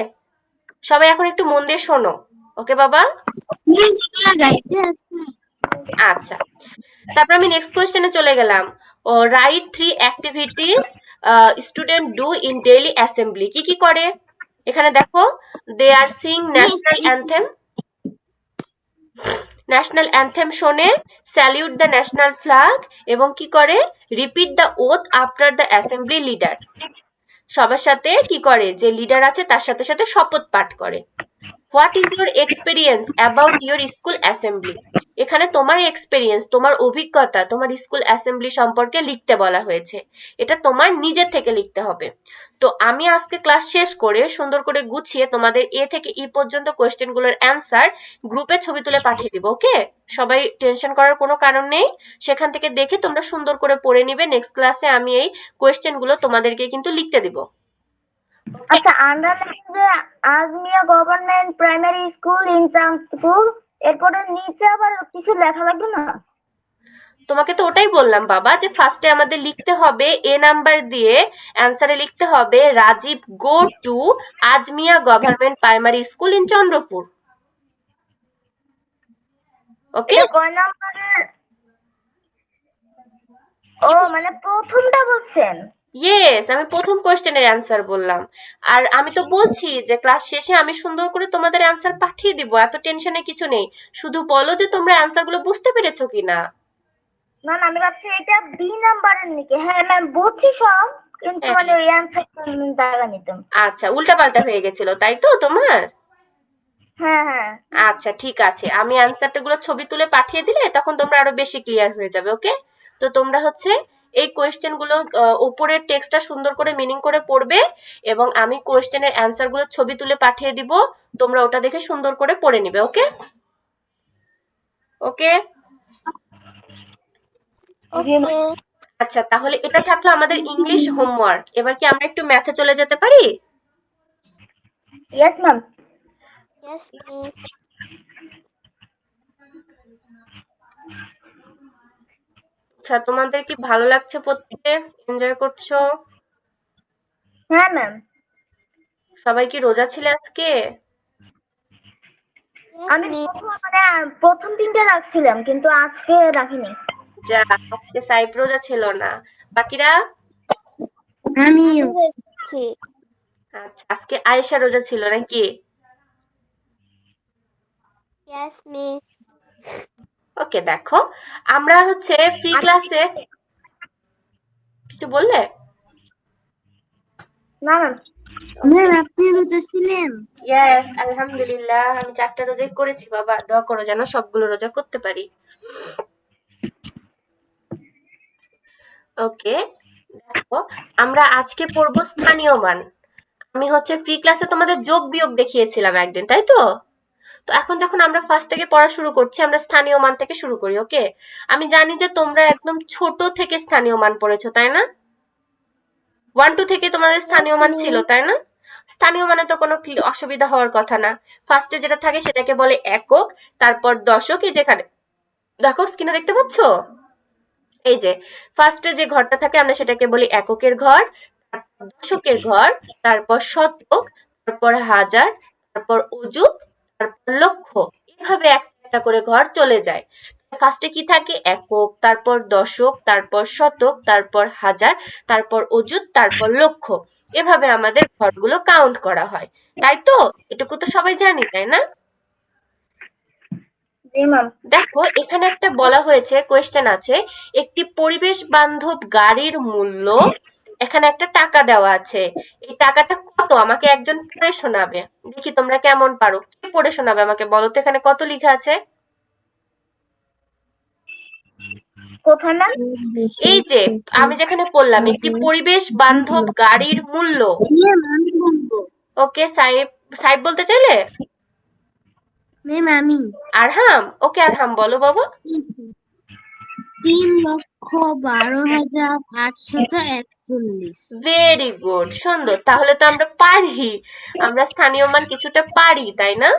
সবাই এখন একটু মন দিয়ে শোনো। ওকে বাবা, আচ্ছা। তারপর আমি নেক্সট কোয়েশ্চেনে চলে গেলাম। Write 3 activities student do in daily assembly. কি কি করে? এখানে দেখো, they are sing national anthem, national anthem শোনে, স্যালিউট দ্য ন্যাশনাল ফ্ল্যাগ এবং কি করে, repeat the oath after the assembly leader. সবার সাথে কি করে, যে লিডার আছে তার সাথে সাথে শপথ পাঠ করে। What is your experience about your school assembly? এখানে তোমার এক্সপিরিয়েন্স, তোমার অভিজ্ঞতা, তোমার স্কুল অ্যাসেম্বলি সম্পর্কে লিখতে বলা হয়েছে। এটা তোমার নিজের থেকে লিখতে হবে। তো আমি আজকে ক্লাস শেষ করে সুন্দর করে গুছিয়ে তোমাদের এ থেকে ই পর্যন্ত কোয়েশ্চেনগুলোর অ্যান্সার গ্রুপে ছবি তুলে পাঠিয়ে দিব। ওকে, সবাই টেনশন করার কোনো কারণ নেই। সেখান থেকে দেখে তোমরা সুন্দর করে পড়ে নিবে। নেক্সট ক্লাসে আমি এই কোয়েশ্চেনগুলো তোমাদেরকে কিন্তু লিখতে দিব। আচ্ছা, আন্ডারলাইন যে Azmia government primary school in Chandpur, এরপরে নিচে আবার কিছু লেখা লাগবে না? তোমাকে তো ওটাই বললাম বাবা, যে ফার্স্টে আমাদের লিখতে হবে এ নাম্বার দিয়ে, অ্যান্সারে লিখতে হবে Rajib go to Azmia government primary school in Chandrapur. Okay, এটা কয় নাম্বারের? ও মানে প্রথমটা বলছেন? ইয়েস, আমি প্রথম কোয়েশ্চেনের অ্যান্সার বললাম। আর আমি তো বলছি যে ক্লাস শেষে আমি সুন্দর করে তোমাদের অ্যান্সার পাঠিয়ে দিব, এত টেনশনে কিছু নেই। শুধু বলো যে তোমরা অ্যান্সারগুলো বুঝতে পেরেছো কিনা। না না, আমি ভাবছি এটা বি নাম্বারের নাকি। হ্যাঁ ম্যাম, বুঝছি সব, কিন্তু হ্যাঁ, মানে ওই অ্যান্সার জায়গা নিতাম। আচ্ছা, উল্টাপাল্টা হয়ে গেছিল তাই তো তোমার? হ্যাঁ হ্যাঁ। আচ্ছা ঠিক আছে, আমি অ্যান্সারটা গুলো ছবি তুলে পাঠিয়ে দিলে তখন তোমরা আরো বেশি ক্লিয়ার হয়ে যাবে। ওকে, তো তোমরা হচ্ছে এই কোয়েশ্চেন গুলো উপরের টেক্সটটা সুন্দর করে মিনিং করে পড়বে এবং আমি কোয়েশ্চেনের অ্যান্সার গুলো ছবি তুলে পাঠিয়ে দিব, তোমরা ওটা দেখে সুন্দর করে পড়ে নিবে। ওকে ওকে ওকে। আচ্ছা, তাহলে এটা থাকলো আমাদের ইংলিশ হোমওয়ার্ক। এবার কি আমরা একটু ম্যাথে চলে যেতে পারি? Yes ma'am. Yes miss. আচ্ছা, তোমাদের কি ভালো লাগছে পড়তে? এনজয় করছো? হ্যাঁ ম্যাম। সবাই কি রোজা ছিলে আজকে? ইয়েস আমি মিস। প্রথম 3টা রাখছিলাম, কিন্তু আজকে রাখিনি। যা, আজকে সাইব রোজা ছিল না, বাকিরা? আমিও। হয়েছি। আজকে আয়েশা রোজা ছিল নাকি? Yes miss. ওকে, দেখো আমরা হচ্ছে ফ্রি ক্লাসে কিছু বললে? না ম্যাম। ম্যাম আপনি রোজা ছিলেন? ইয়েস, আলহামদুলিল্লাহ, আমি 4টা রোজাই করেছি বাবা। দোয়া করো যেন সবগুলো রোজা করতে পারি। ওকে, দেখো আমরা আজকে পড়বো স্থানীয় মান। আমি হচ্ছে ফ্রি ক্লাসে তোমাদের যোগ বিয়োগ দেখিয়েছিলাম একদিন, তাই তো? তো এখন যখন আমরা ফার্স্ট থেকে পড়া শুরু করছি, আমরা স্থানীয় মান থেকে শুরু করি। ওকে, আমি জানি যে তোমরা একদম ছোট থেকে স্থানীয় মান পড়েছো, তাই না? 1 2 থেকে তোমাদের স্থানীয় মান ছিল, তাই না? স্থানীয় মানে তো কোনো অসুবিধা হওয়ার কথা না। ফার্স্টে যেটা থাকে সেটাকে বলে একক, তারপর দশক। এই যেখানে দেখো স্ক্রিনে দেখতে পাচ্ছ, এই যে ফার্স্টে যে ঘরটা থাকে আমরা সেটাকে বলি এককের ঘর, তারপর দশকের ঘর, তারপর শতক, তারপর হাজার, তারপর অযুত, তারপর লক্ষ। এভাবে একটা একটা করে ঘর চলে যায়। ফার্স্টে কি থাকে, একক, তারপর দশক, তারপর শতক, তারপর হাজার, তারপর অযুত, তারপর লক্ষ। এভাবে আমাদের ঘরগুলো কাউন্ট করা হয়, তাই তো? এটুকু তো সবাই জানি, তাই না? জি ম্যাম। দেখো এখানে একটা বলা হয়েছে, কোয়েশ্চেন আছে, একটি পরিবেশ বান্ধব গাড়ির মূল্য, এখানে একটা টাকা দেওয়া আছে। এই টাকাটা কত আমাকে একজন পড়ে শোনাবে। দেখি তোমরা কেমন পারো, কে পড়ে শোনাবে আমাকে বলো তো, এখানে কত লেখা আছে? কোথায় ম্যাম? এই যে আমি যেখানে পড়লাম, একটি পরিবেশ বান্ধব গাড়ির মূল্য। ম্যাম আমি বলবো। ওকে, সাইব, সাইব বলতে চাইলে? ম্যাম আমি। আরহাম, ওকে আরহাম বলো বাবা। 3,12,841। ভেরি গুড, সুন্দর। তাহলে তো আমরা পারি, আমরা স্থানীয় মান কিছুটা পারি, তাই না?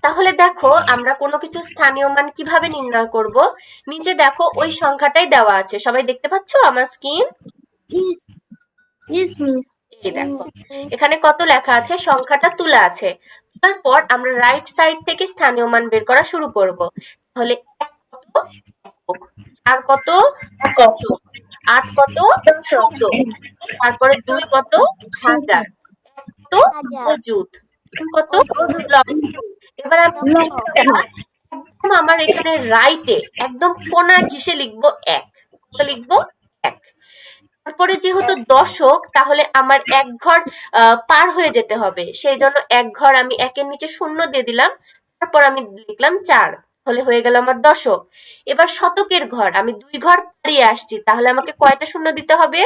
তাহলে দেখো আমরা কোনো কিছু স্থানীয় মান কিভাবে নির্ণয় করব। নিচে দেখো ওই সংখ্যাটাই দেওয়া আছে, সবাই দেখতে পাচ্ছো আমার স্ক্রিন? ইস ইস মিস। এই দেখো এখানে কত লেখা আছে, সংখ্যাটা তোলা আছে। তারপর আমরা রাইট সাইড থেকে স্থানীয় মান বের করা শুরু করব। তাহলে এক কত, একক, 4 কত, দশক, 8 কত, শতক, তারপরে 2 কত, হাজার, 1 কত, হাজার। অযুত, কত? অজুত। লক্ষ। এবার আমি লক্ষ। একদম আমার এখানে রাইটে একদম কোনা ঘিসে লিখবো 1। কত লিখবো? 1। তারপরে যেহেতু দশক, তাহলে আমার এক ঘর পার হয়ে যেতে হবে, সেই জন্য এক ঘর আমি একের নিচে শূন্য দিয়ে দিলাম, তারপর আমি লিখলাম 4, তাহলে হয়ে গেল আমার দশক। এবার শতকের ঘর আমি 2 ঘর পেরিয়ে আসছি, তাহলে আমাকে কয়টা শূন্য দিতে হবে?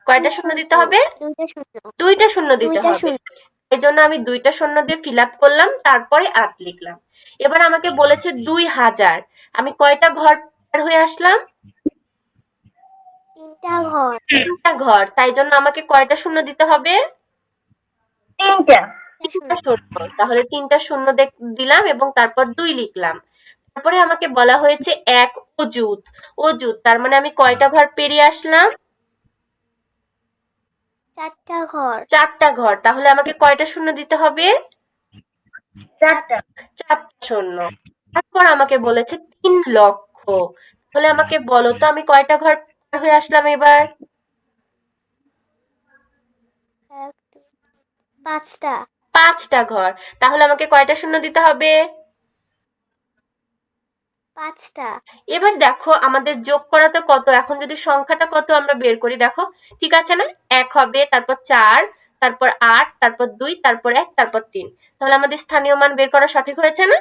কয়টা শূন্য দিতে হবে? 2টা শূন্য। 2টা শূন্য দিতে 2টা হবে। শূন্য। এই জন্য আমি 2টা শূন্য দিয়ে ফিল আপ করলাম, তারপরে 8 লিখলাম। এবার আমাকে বলেছে 2000, আমি কয়টা ঘর পার হয়ে আসলাম? 3টা ঘর। 3টা ঘর, তাই জন্য আমাকে কয়টা শূন্য দিতে হবে? 3টা। 3টা শূন্য, তাহলে 3টা শূন্য দিলাম এবং তারপর 2 লিখলাম। তারপরে আমাকে বলা হয়েছে 1 অযুত। অযুত তার মানে আমি কয়টা ঘর পেরিয়ে আসলাম? 4টা ঘর। 4টা ঘর, তাহলে আমাকে কয়টা শূন্য দিতে হবে? 4টা। 4টা শূন্য। তারপর আমাকে বলেছে 3 লক্ষ, তাহলে আমাকে বলো তো আমি কয়টা ঘর পার হয়ে আসলাম এবার? 1 2 5টা। 5টা ঘর, তাহলে আমাকে কয়টা শূন্য দিতে হবে? 5টা। এবার দেখো আমাদের যোগ করাতে কত, এখন যদি সংখ্যাটা কত আমরা বের করি, দেখো ঠিক আছে না? 1 হবে, তারপর 4, তারপর 8, তারপর 2, তারপর 1, তারপর 3, তাহলে আমাদের স্থানীয় মান বের করা সঠিক হয়েছে না?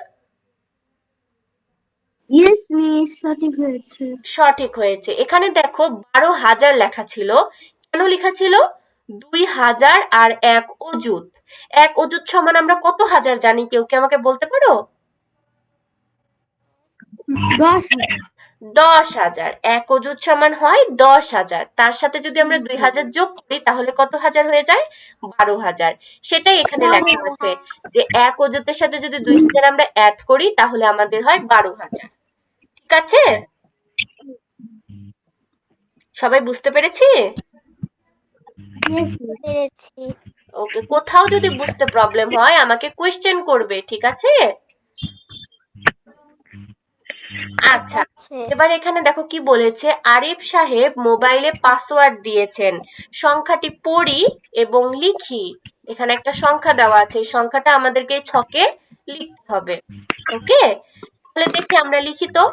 ইয়েস মিস, সঠিক হয়েছে। সঠিক হয়েছে। এখানে দেখো 12,000 লেখা ছিল, কেন লেখা ছিল? 2000 আর 1 অযুত। 1 অযুত সমান আমরা কত হাজার জানি, কেউ কি আমাকে বলতে পারো? 10,000। 10,000। 1 অযুত সমান হয় 10,000, তার সাথে যদি আমরা 2000 যোগ করি তাহলে কত হাজার হয়ে যায়? 12,000। সেটাই এখানে লেখা আছে যে 1 অযুতের সাথে যদি 2000 আমরা অ্যাড করি তাহলে আমাদের হয় 12,000। ঠিক আছে, সবাই বুঝতে পেরেছি? Yes miss. পেরেছি। ওকে, কোথাও যদি বুঝতে প্রবলেম হয় আমাকে কোয়েশ্চেন করবে, ঠিক আছে? ঠিক আচ্ছা, আছে। এবার এখানে দেখো কি বলেছে, আরিফ সাহেব মোবাইলে পাসওয়ার্ড দিয়েছেন, সংখ্যাটি পড়ি এবং লিখি। এখানে একটা সংখ্যা দেওয়া আছে, এই সংখ্যাটা আমাদেরকে এই ছকে লিখতে হবে। ওকে, তাহলে দেখি আমরা লিখি তো।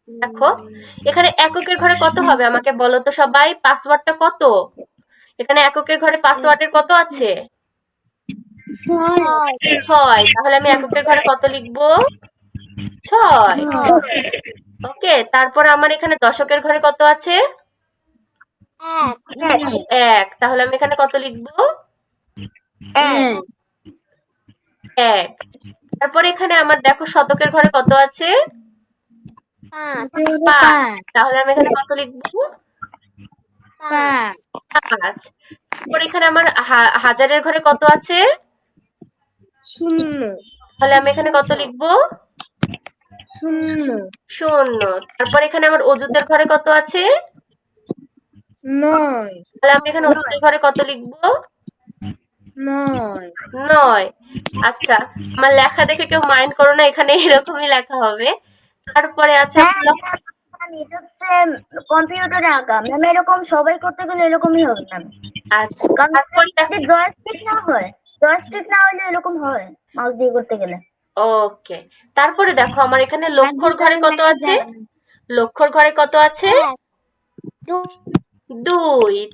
দেখো এখানে এককের ঘরে কত হবে আমাকে বলো তো সবাই, পাসওয়ার্ডটা কত? এখানে এককের ঘরে পাসওয়ার্ডের কত আছে? 6। 6, তাহলে আমি এককের ঘরে কত লিখবো? 6। ওকে, তারপর আমার এখানে দশকের ঘরে কত আছে? 1 1, তাহলে আমি এখানে কত লিখবো? 1। 1। তারপর এখানে আমার দেখো শতকের ঘরে কত আছে? 5 5, তাহলে আমি এখানে কত লিখবো? 5। 5। তারপর এখানে আমার হাজারের ঘরে কত আছে? 0। তাহলে আমি এখানে কত লিখবো? 0। 0। তারপর এখানে আমার অযুতের ঘরে কত আছে? 9। তাহলে আমি এখানে অযুতের ঘরে কত লিখবো? 9। 9। আচ্ছা, আমার লেখা দেখে কেউ মাইন্ড করো না, এখানে এরকমই লেখা হবে। তারপরে আছে হ্যাঁ, এটা হচ্ছে কম্পিউটারে আঁকা ম্যাম, এরকম সবাই করতে গেলে এরকমই হবে ম্যাম। আচ্ছা, কারণ তারপরে যদি জয়স্টিক না হয়, জয়স্টিক না হলে এরকম হয় মাউস দিয়ে করতে গেলে। ওকে, তারপরে দেখো আমার এখানে লক্ষর ঘরে কত আছে? লক্ষর ঘরে কত আছে? 1 2 2,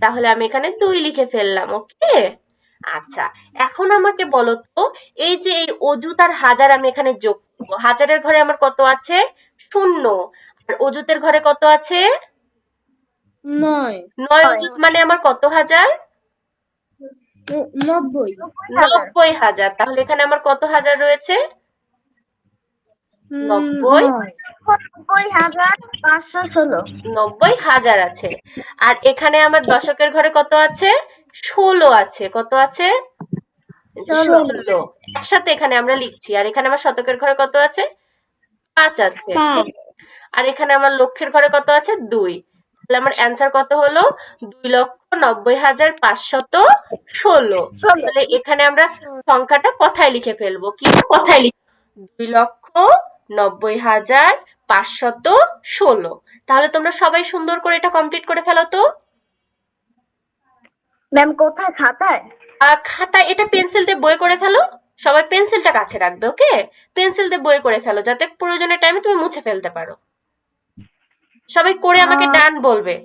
তাহলে আমি এখানে 2 লিখে ফেললাম। ওকে, আচ্ছা, এখন আমাকে বলো তো, এই যে এই অযুত আর হাজার আমি এখানে যোগ করবো, হাজারের ঘরে আমার কত আছে? 0, আর অযুতের ঘরে কত আছে? 9। 9 অযুত মানে আমার কত হাজার? 90। 90,000, তাহলে এখানে আমার কত হাজার রয়েছে? 90, 90,516। 90,000 আছে। আর এখানে আমার দশকের ঘরে কত আছে? 16 আছে। কত আছে? 16। একসাথে এখানে আমরা লিখছি। আর এখানে আমার শতকের ঘরে কত আছে? 5 আছে। 5। আর এখানে আমার লক্ষের ঘরে কত আছে? 2। তাহলে আমার অ্যান্সার কত হলো? 2,90,516। তাহলে এখানে আমরা সংখ্যাটা কথায় লিখে ফেলবো। কি কথায় লিখবো? 2,90,516। তাহলে তোমরা সবাই সুন্দর করে এটা কমপ্লিট করে ফেলো তো। ম্যাম কোথায় খাতায়? খাতায়, এটা পেন্সিল দিয়ে বই করে ফেলো। সবাই পেন্সিলটা কাছে রাখবে, ওকে? পেন্সিল দিয়ে বই করে ফেলো যাতে প্রয়োজনের টাইমে তুমি মুছে ফেলতে পারো। সবাই করে আমাকে ডান বলবে।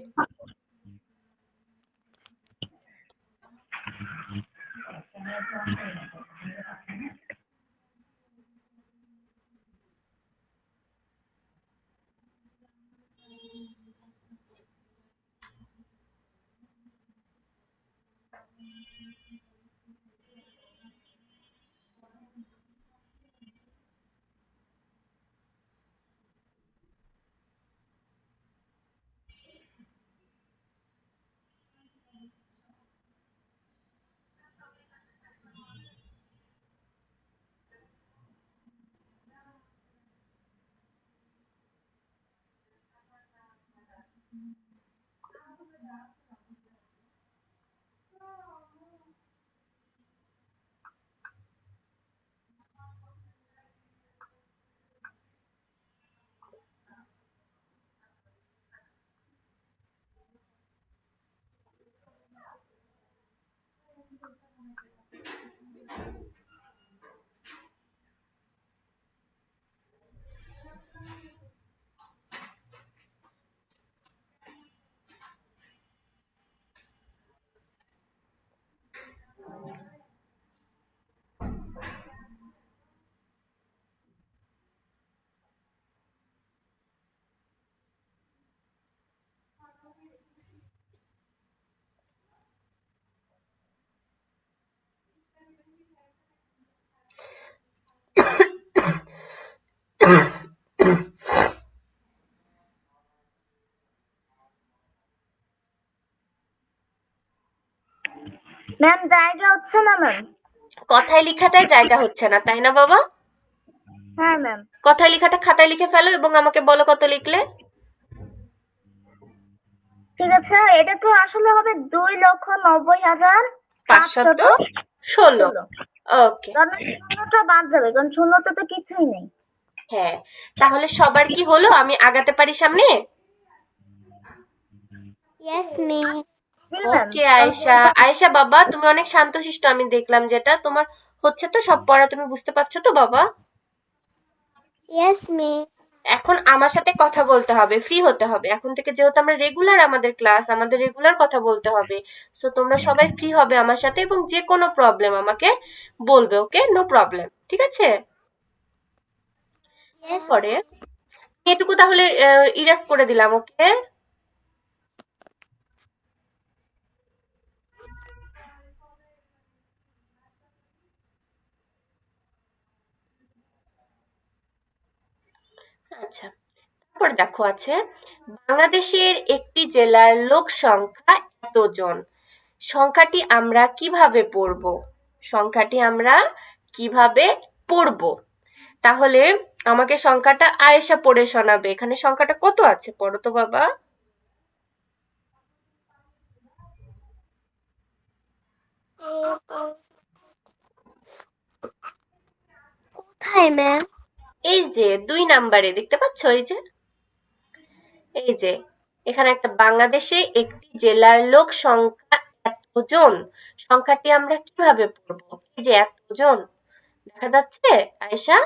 ম্যাম জায়গা হচ্ছে না ম্যাম। কথায় লেখাটায় জায়গা হচ্ছে না, তাই না বাবা? হ্যাঁ ম্যাম। কথায় লেখাটা খাতায় লিখে ফেলো এবং আমাকে বলো কত লিখলে। ঠিক আছে, এটা তো আসলে হবে 2,90,516। 516। ওকে। শূন্যটা বাদ যাবে কারণ শূন্যতে তো কিছুই নেই। হ্যাঁ, তাহলে সবার কি হলো? আমি আগাতে পারি সামনে? Yes, miss. জি ম্যাম। ওকে আয়েশা। আয়েশা বাবা, তুমি অনেক শান্তশিষ্ট, আমি দেখলাম যেটা তোমার হচ্ছে তো সব পড়া, তুমি বুঝতে পারছো তো বাবা? Yes, miss. এখন আমার সাথে কথা বলতে হবে, ফ্রি হতে হবে। এখন থেকে যেহেতু আমরা রেগুলার, আমাদের ক্লাস, আমাদের রেগুলার কথা বলতে হবে। সো তোমরা সবাই ফ্রি হবে আমার সাথে এবং যে কোনো প্রবলেম আমাকে বলবে, ওকে? নো প্রবলেম, ঠিক আছে? Yes. পরে এটুকু তাহলে ইরেজ করে দিলাম, ওকে? আচ্ছা, তারপর দেখো আছে বাংলাদেশের একটি জেলার লোক সংখ্যা এতজন। সংখ্যাটি আমরা কিভাবে পড়ব? সংখ্যাটি আমরা কিভাবে পড়ব? তাহলে আমাকে সংখ্যাটা আয়েশা পড়ে শোনাবে। এখানে সংখ্যাটা কত আছে পড়ো তো বাবা। কোথায় ম্যাম? এই যে 2 নাম্বারে দেখতে পাচ্ছ, এই যে এখানে একটা বাংলাদেশে একটি জেলার লোক সংখ্যা এতজন। সংখ্যাটি আমরা কিভাবে পড়বো? এই যে এতজন দেখা যাচ্ছে আয়েশা।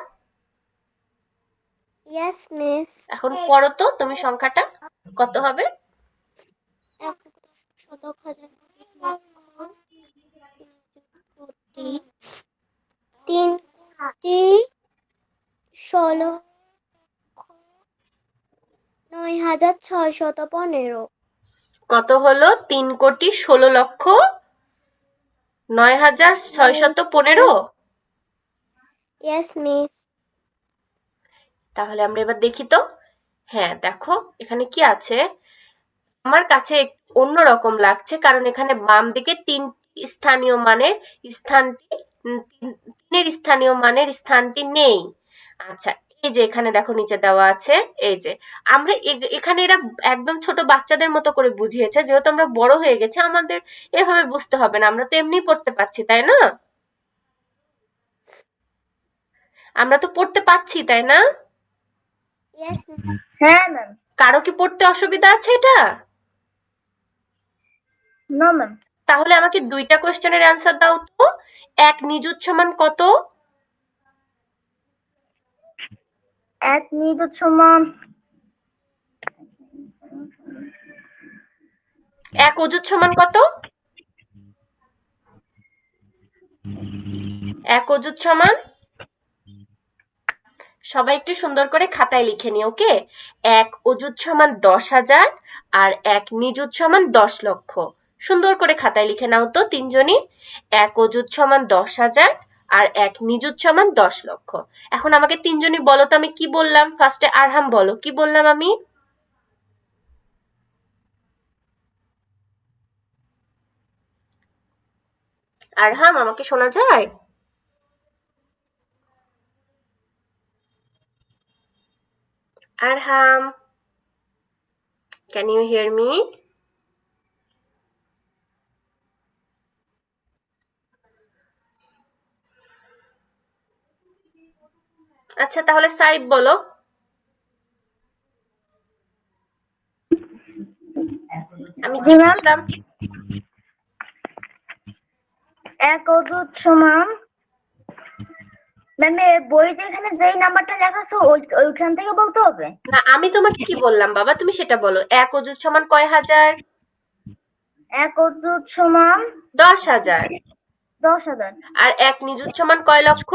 Yes, miss. এখন পড়ো তো তুমি সংখ্যাটা কত হবে? 3,16,9,615। কত হলো? 3,16,09,615। Yes, miss. তাহলে আমরা এবার দেখি তো। হ্যাঁ দেখো এখানে কি আছে। আমার কাছে একটু অন্যরকম লাগছে কারণ এখানে বাম দিকে স্থানীয় মানের স্থানটি তিনের স্থানীয় মানের স্থানটি নেই। আচ্ছা, এই যে এখানে দেখো নিচে দেওয়া আছে, এই যে আমরা এখানে এরা একদম ছোট বাচ্চাদের মতো করে বুঝিয়েছে, যেহেতু আমরা বড় হয়ে গেছে আমাদের এভাবে বুঝতে হবে না, আমরা তো এমনি পড়তে পারছি, তাই না? আমরা তো পড়তে পারছি, তাই না? Yes, miss. হ্যাঁ ম্যাম। কারো কি পড়তে অসুবিধা আছে এটা? No ma'am. তাহলে আমাকে দুইটা কোশ্চেনের অ্যান্সার দাও তো। এক নিযুত সমান কত? এক নিযুত সমান এক অযুত সমান কত? এক অযুত সমান, সবাই একটু সুন্দর করে খাতায় লিখে নি, ওকে? এক অযুত সমান 10,000 আর এক নিযুত সমান 10 লক্ষ। সুন্দর করে খাতায় লিখে নাও তো তিনজনই। এক অযুত সমান 10,000 আর এক নিযুত সমান 10 লক্ষ। এখন আমাকে তিনজনই বলো তো আমি কি বললাম। ফার্স্টে আরহাম বলো কি বললাম আমি। আরহাম, আমাকে শোনা যায়? আরহাম, ক্যান ইউ হিয়ার মি? আচ্ছা তাহলে সাইব বলো। আমি জি কি ম্যাম। বললাম? এক অযুত সমান ম্যাম বই যেখানে যেই নাম্বারটা লেখাছো ওইখান থেকে বলতে হবে। না, আমি তোমাকে কি বললাম বাবা, তুমি সেটা বলো। এক অযুত সমান কয় হাজার? এক অযুত সমান 10,000। 10,000। আর এক নিযুত সমান কয় লক্ষ?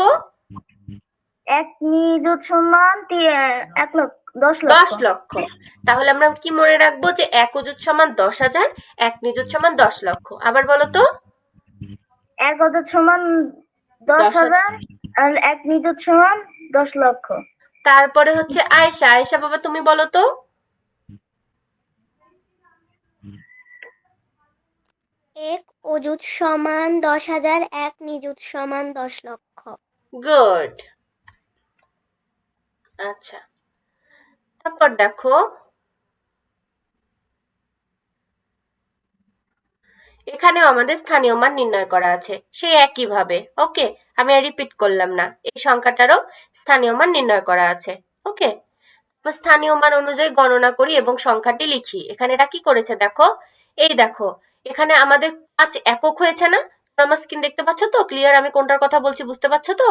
এক নিযুত সমান 10 লক্ষ। 10 লক্ষ। তাহলে আমরা কি মনে রাখবো যে এক অযুত সমান 10,000, এক নিযুত সমান 10 লক্ষ। আবার বলো তো। এক অযুত সমান 10,000 10,000। আর এক নিযুত সমান 10 লক্ষ। তারপরে হচ্ছে আয়েশা। আয়েশা বাবা তুমি বলো তো। এক অযুত সমান 10,000, এক নিযুত সমান 10 লক্ষ। গুড। আচ্ছা, তারপর দেখো এখানেও আমাদের স্থানীয় মান নির্ণয় করা আছে সেই একইভাবে। ওকে, আমি আর রিপিট করলাম না। এই সংখ্যাটারও স্থানীয় মান নির্ণয় করা আছে। ওকে, স্থানীয় মান অনুযায়ী গণনা করি এবং সংখ্যাটি লিখি। এখানে এটা কি করেছে দেখো। এই দেখো, এখানে আমাদের 5 একক হয়েছে না? আমার স্ক্রিন দেখতে পাচ্ছ তো? ক্লিয়ার আমি কোনটার কথা বলছি বুঝতে পারছো তো?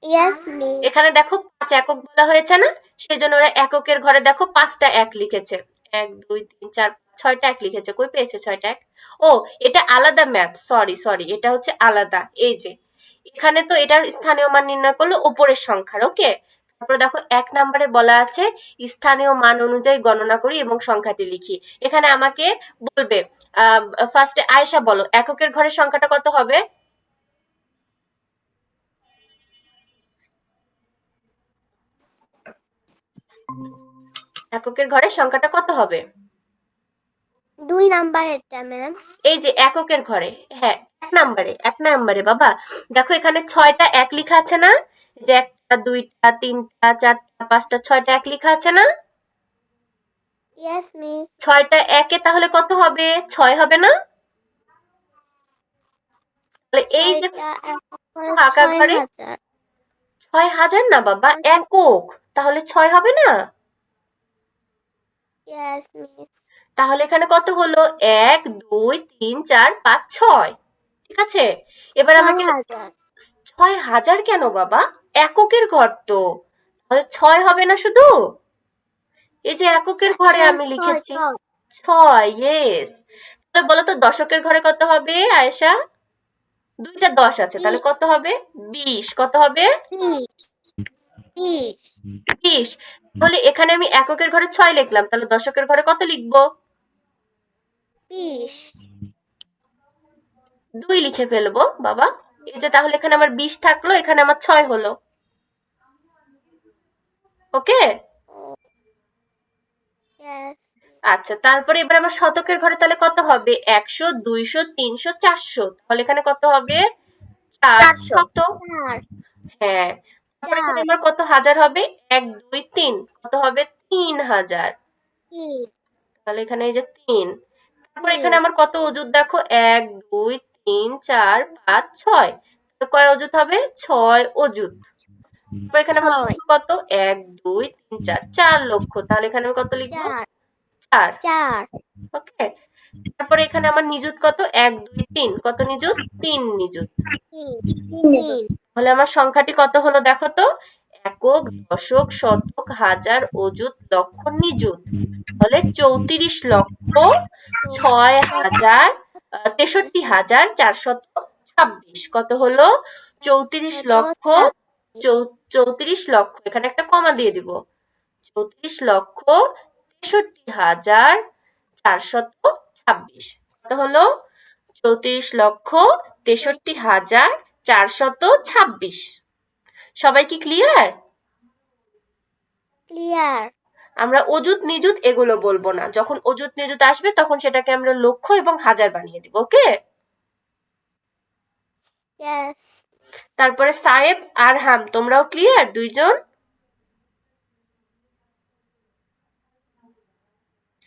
Yes miss. এখানে দেখো 5 একক বলা হয়েছে না? সেই জন্য ওরা এককের ঘরে দেখো 5টা এক লিখেছে। 1 2 3 4 6টা এক লিখেছে। কই পেয়েছে 6টা এক? ও, এটা আলাদা ম্যাথ। সরি সরি, এটা হচ্ছে আলাদা। এই যে এখানে তো এটার স্থানীয় মান নির্ণয় করলো উপরের সংখ্যার। ওকে, তারপরে দেখো 1 নম্বরে বলা আছে স্থানীয় মান অনুযায়ী গণনা করি এবং সংখ্যাটি লিখি। এখানে আমাকে বলবে, ফার্স্টে আয়েশা বলো এককের ঘরের সংখ্যাটা কত হবে? এককের ঘরের সংখ্যাটা কত হবে? 2 নাম্বারেরটা ম্যাম। এই যে এককের ঘরে, হ্যাঁ, 1 নম্বরে বাবা। দেখো এখানে 6টা এক লিখা আছে না? যে 1টা 2টা 3টা 4টা 5টা 6টা এক লিখা আছে না? Yes miss. 6টা একে তাহলে কত হবে? 6 হবে না? তাহলে এই যে 6টা একক করে ফাঁকা ঘরে 6,000। 6,000 না বাবা, একক। তাহলে 6 হবে না? Yes miss. তাহলে এখানে কত হলো? 1 2 3 4 5 6। ঠিক আছে, এবার আমাকে 6,000। 6,000 কেন বাবা? এককের ঘর তো, তাহলে 6 হবে না শুধু? এই যে এককের ঘরে আমি লিখেছি 6। ইয়েস। তাহলে বলো তো দশকের ঘরে কত হবে আয়েশা? 2টা 10 আছে, তাহলে কত হবে? 20। কত হবে? 20। 20। 20। তাহলে এখানে আমি এককের ঘরে 6 লিখলাম, তাহলে দশকের ঘরে কত লিখবো? 20। 2 লিখে ফেলবো বাবা। এই যে তাহলে এখানে আমার 20 থাকলো, এখানে আমার 6 হলো। ওকে, ইয়েস। আচ্ছা তারপরে এবার আমার শতকের ঘরে তাহলে কত হবে? 100 200 300 400। তাহলে এখানে কত হবে? 4 400। শত। 4। হ্যাঁ, তারপর এখানে 4। আমার কত হাজার হবে? 1 2 3। কত হবে? 3,000। 3। তাহলে এখানে এই যে 3। তারপর এখানে 3। আমার কত অজুত দেখো? 1 2 3 4 5 6। তো কয় অজুত হবে? 6 অজুত। তারপর এখানে আমার 6। লক্ষ কত? 1 2 3 4 4 লক্ষ। তাহলে এখানে আমি কত লিখবো? 4। 4। 4। ওকে, তারপরে এখানে আমার নিযুত কত, 1 2 3, কত নিযুত, 3 নিযুত। তিন তাহলে আমার সংখ্যাটি কত হলো দেখো তো, একক, দশক, শতক, হাজার, অযুত, লক্ষ, নিযুত। তাহলে 34 লক্ষ 63,426। কত হলো, 34 লক্ষ 34 লক্ষ, এখানে একটা কমা দিয়ে দিব, 34 লক্ষ 63,426। কত হলো, 34 লক্ষ 63,426। সবাই কি ক্লিয়ার? ক্লিয়ার। আমরা অযুত নিযুত এগুলো বলবো না, যখন অযুত নিযুত আসবে তখন সেটাকে আমরা লক্ষ এবং হাজার বানিয়ে দিব, ওকে? ইয়েস। তারপরে সাহেব আর হাম, তোমরাও ক্লিয়ার দুইজন?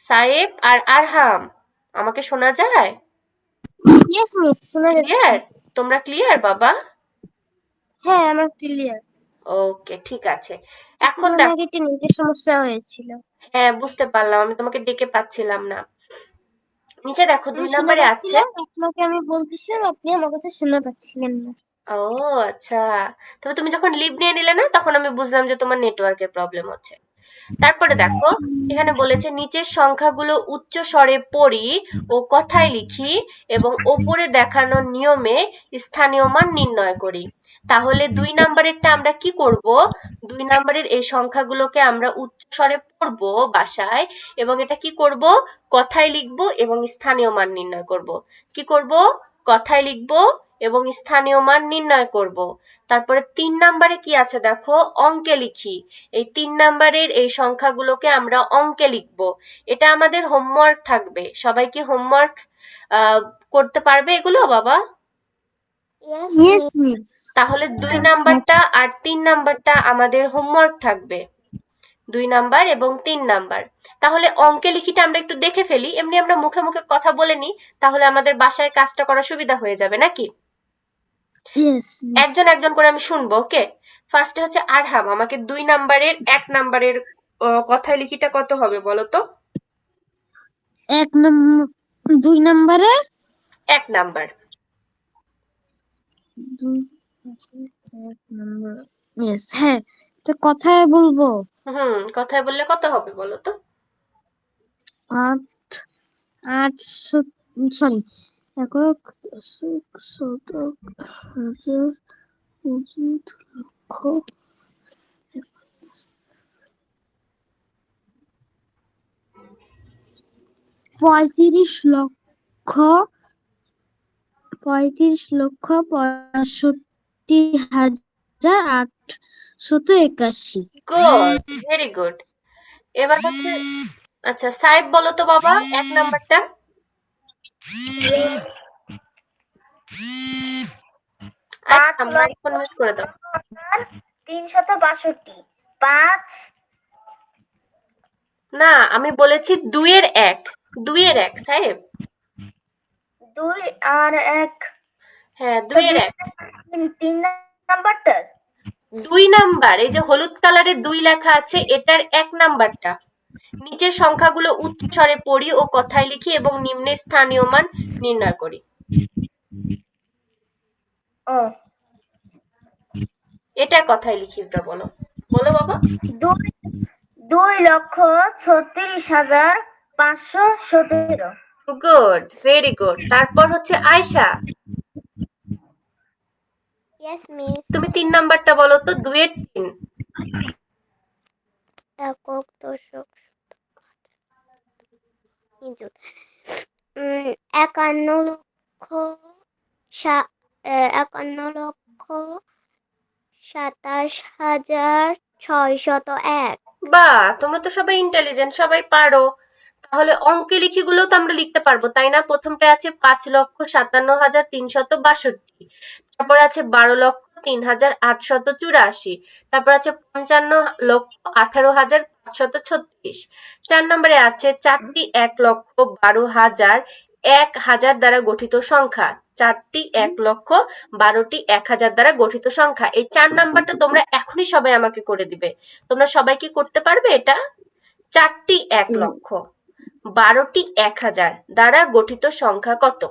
সাহেব আর আরহাম, আমাকে শোনা যায়? ইয়েস মিস, শোনা যাচ্ছে। ক্লিয়ার? তোমরা ক্লিয়ার বাবা? হ্যাঁ, আমার ক্লিয়ার। ওকে, ঠিক আছে। এখন কিছুক্ষণ দেখো, আগে একটু নেটের সমস্যা হয়েছিল। হ্যাঁ বুঝতে পারলাম, আমি তোমাকে ডেকে পাচ্ছিলাম না। নিচে দেখো 2 আমি শুনতে নম্বরে আছে। পাচ্ছিলাম, আপনাকে আমি বলতেছিলাম, আপনি আমার কথা শুনতে পাচ্ছিলেন না। ও আচ্ছা, তবে তুমি যখন লিভ নিয়ে নিলে না, তখন আমি বুঝলাম যে তোমার নেটওয়ার্কের প্রবলেম হচ্ছে। তারপরে দেখো, এখানে বলেছে নিচের সংখ্যাগুলো উচ্চ স্বরে পড়ি ও কথায় লিখি এবং ওপরে দেখানো নিয়মে স্থানীয় মান নির্ণয় করি। তাহলে 2 নাম্বারেরটা আমরা কি করব, 2 নাম্বারের এই সংখ্যাগুলোকে আমরা উচ্চ স্বরে পড়বো বাসায়, এবং এটা কি করব, কথায় লিখব এবং স্থানীয় মান নির্ণয় করব। কি করব, কথায় লিখব এবং স্থানীয় মান নির্ণয় করব। তারপরে 3 নাম্বারে কি আছে দেখো, অঙ্কে লিখি। এই 3 নাম্বারের এই সংখ্যাগুলোকে আমরা অঙ্কে লিখব। এটা আমাদের হোমওয়ার্ক থাকবে। সবাই কি হোমওয়ার্ক করতে পারবে এগুলো বাবা? Yes yes miss. তাহলে 2 নাম্বারটা আর 3 নাম্বারটা আমাদের হোমওয়ার্ক থাকবে, 2 নাম্বার এবং 3 নাম্বার। তাহলে অঙ্কে লিখিটা আমরা একটু দেখে ফেলি, এমনি আমরা মুখে মুখে কথা বলে নিই, তাহলে আমাদের বাসায় কাজটা করা সুবিধা হয়ে যাবে নাকি? ইয়েস একজন একজন করে আমি শুনবো, ওকে? ফার্স্টে হচ্ছে আরহাম, আমাকে 2 নাম্বারের 1 নাম্বারের কথায় লিখিটা কত হবে বলো তো? 2 নম্বরে 1 নাম্বার। 1 নম্বর। ইয়েস, হ্যাঁ, তো কথায় বলবো। কথায় বললে কত হবে বলো তো? 8 সরি, একক, দশক, শতক, হাজার, অযুত, লক্ষ, 35,65,881। Good, very good. এবার হচ্ছে, আচ্ছা সাহেব বলো তো বাবা 1 নাম্বারটা। 5 আচ্ছা, লক্ষ মাইক্রোফোন মিউট করে দাও। 362। 5 না, আমি বলেছি 2 এর 1, 2 এর 1 সাহেব। 2 আর 1, হ্যাঁ, তো 2 এর 1। 3 নাম্বারটা 2 নাম্বার, এই যে হলুদ কালারে 2 লেখা আছে, এটার 1 নাম্বারটা। নিচের সংখ্যাগুলো উচ্চস্বরে পড়ি ও কথায় লিখি এবং নিম্নে স্থানীয় মান নির্ণয় করি। ও এটার কথায় লিখি, ওটা বলো, বলো বাবা। 2,36,517। Good, very good. তারপর হচ্ছে আয়শা, ইয়েস মিস। তুমি 3 নাম্বারটা বলো তো, 2 এর 3। একক, দশক, নিযুত। 51 লক্ষ 57,601। বাহ, তোমরা তো সবাই ইন্টেলিজেন্ট, সবাই পারো। তাহলে অঙ্কে লিখিগুলো তো আমরা লিখতে পারবো তাই না? প্রথমটা আছে 5,57,362, তারপর আছে 12,03,884, তারপর আছে 55,18,536। 4 নম্বরে আছে 4টি 1,12,000 দ্বারা গঠিত সংখ্যা, 4টি 1,12,টি 1,000 দ্বারা গঠিত সংখ্যা। এই 4 নাম্বারটা তোমরা এখনই সবাই আমাকে করে দিবে। তোমরা সবাই কি করতে পারবে এটা? 4টি 1 লক্ষ, 12টি 1000 দ্বারা গঠিত সংখ্যা কত?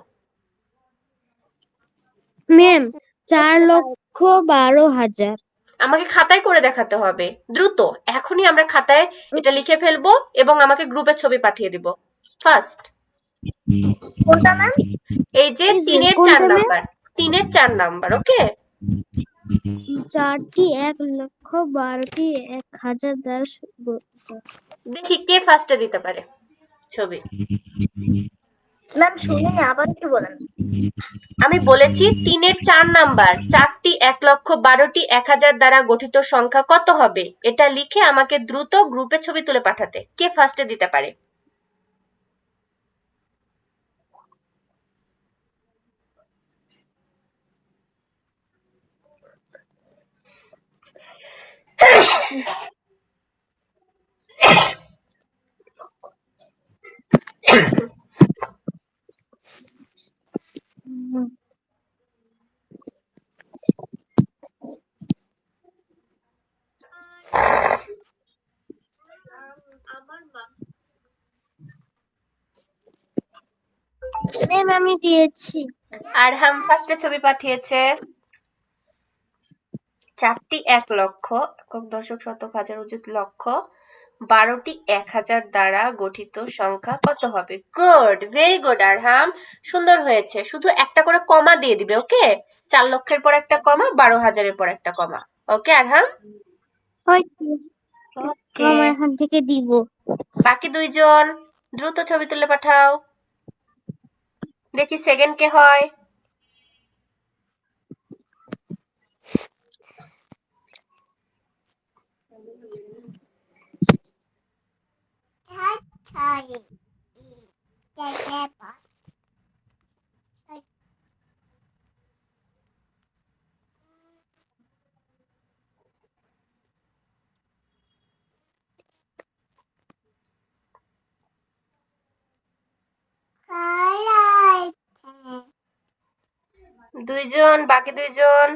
ম্যাম 4,12,000। আমাকে খাতায় করে দেখাতে হবে, দ্রুত এখনই আমরা খাতায় এটা লিখে ফেলবো এবং আমাকে গ্রুপে ছবি পাঠিয়ে দিব। ফার্স্ট কোনটা ম্যাম? এই যে এই যে 3-এর 4 কোনটা ম্যাম? নাম্বার, 3-এর 4 নাম্বার, ওকে? 4টি 1,12,টি 1,000 দ্বারা দেখি কে ফার্স্টে দিতে পারে ছবি। ম্যাম শুনিনি, আবার একটু বলেন। আমি বলেছি 3-এর 4 নাম্বার, 4টি 1,12,টি 1000 দ্বারা গঠিত সংখ্যা কত হবে এটা লিখে আমাকে দ্রুত গ্রুপে ছবি তুলে পাঠাতে। কে ফার্স্টে দিতে পারে? ম্যাম আমি দিয়েছি। আরহাম ফার্স্টে ছবি পাঠিয়েছে। 4টি 1 লক্ষ, একক দশক শতক হাজার অযুত লক্ষ, 12টি 1000 দ্বারা গঠিত সংখ্যা কত হবে? গুড, ভেরি গুড আরহাম, সুন্দর হয়েছে। শুধু একটা করে কমা দিয়ে দিবে, ওকে? 4 লক্ষের পর একটা কমা, 12,000-এর পর একটা কমা, ওকে আরহাম? হয়তো ওকে, আমার এখান থেকে দিব। বাকি দুইজন দ্রুত ছবি তুলে পাঠাও। দেখি সেকেন্ড কে হয়। দুইজন, বাকি দুইজন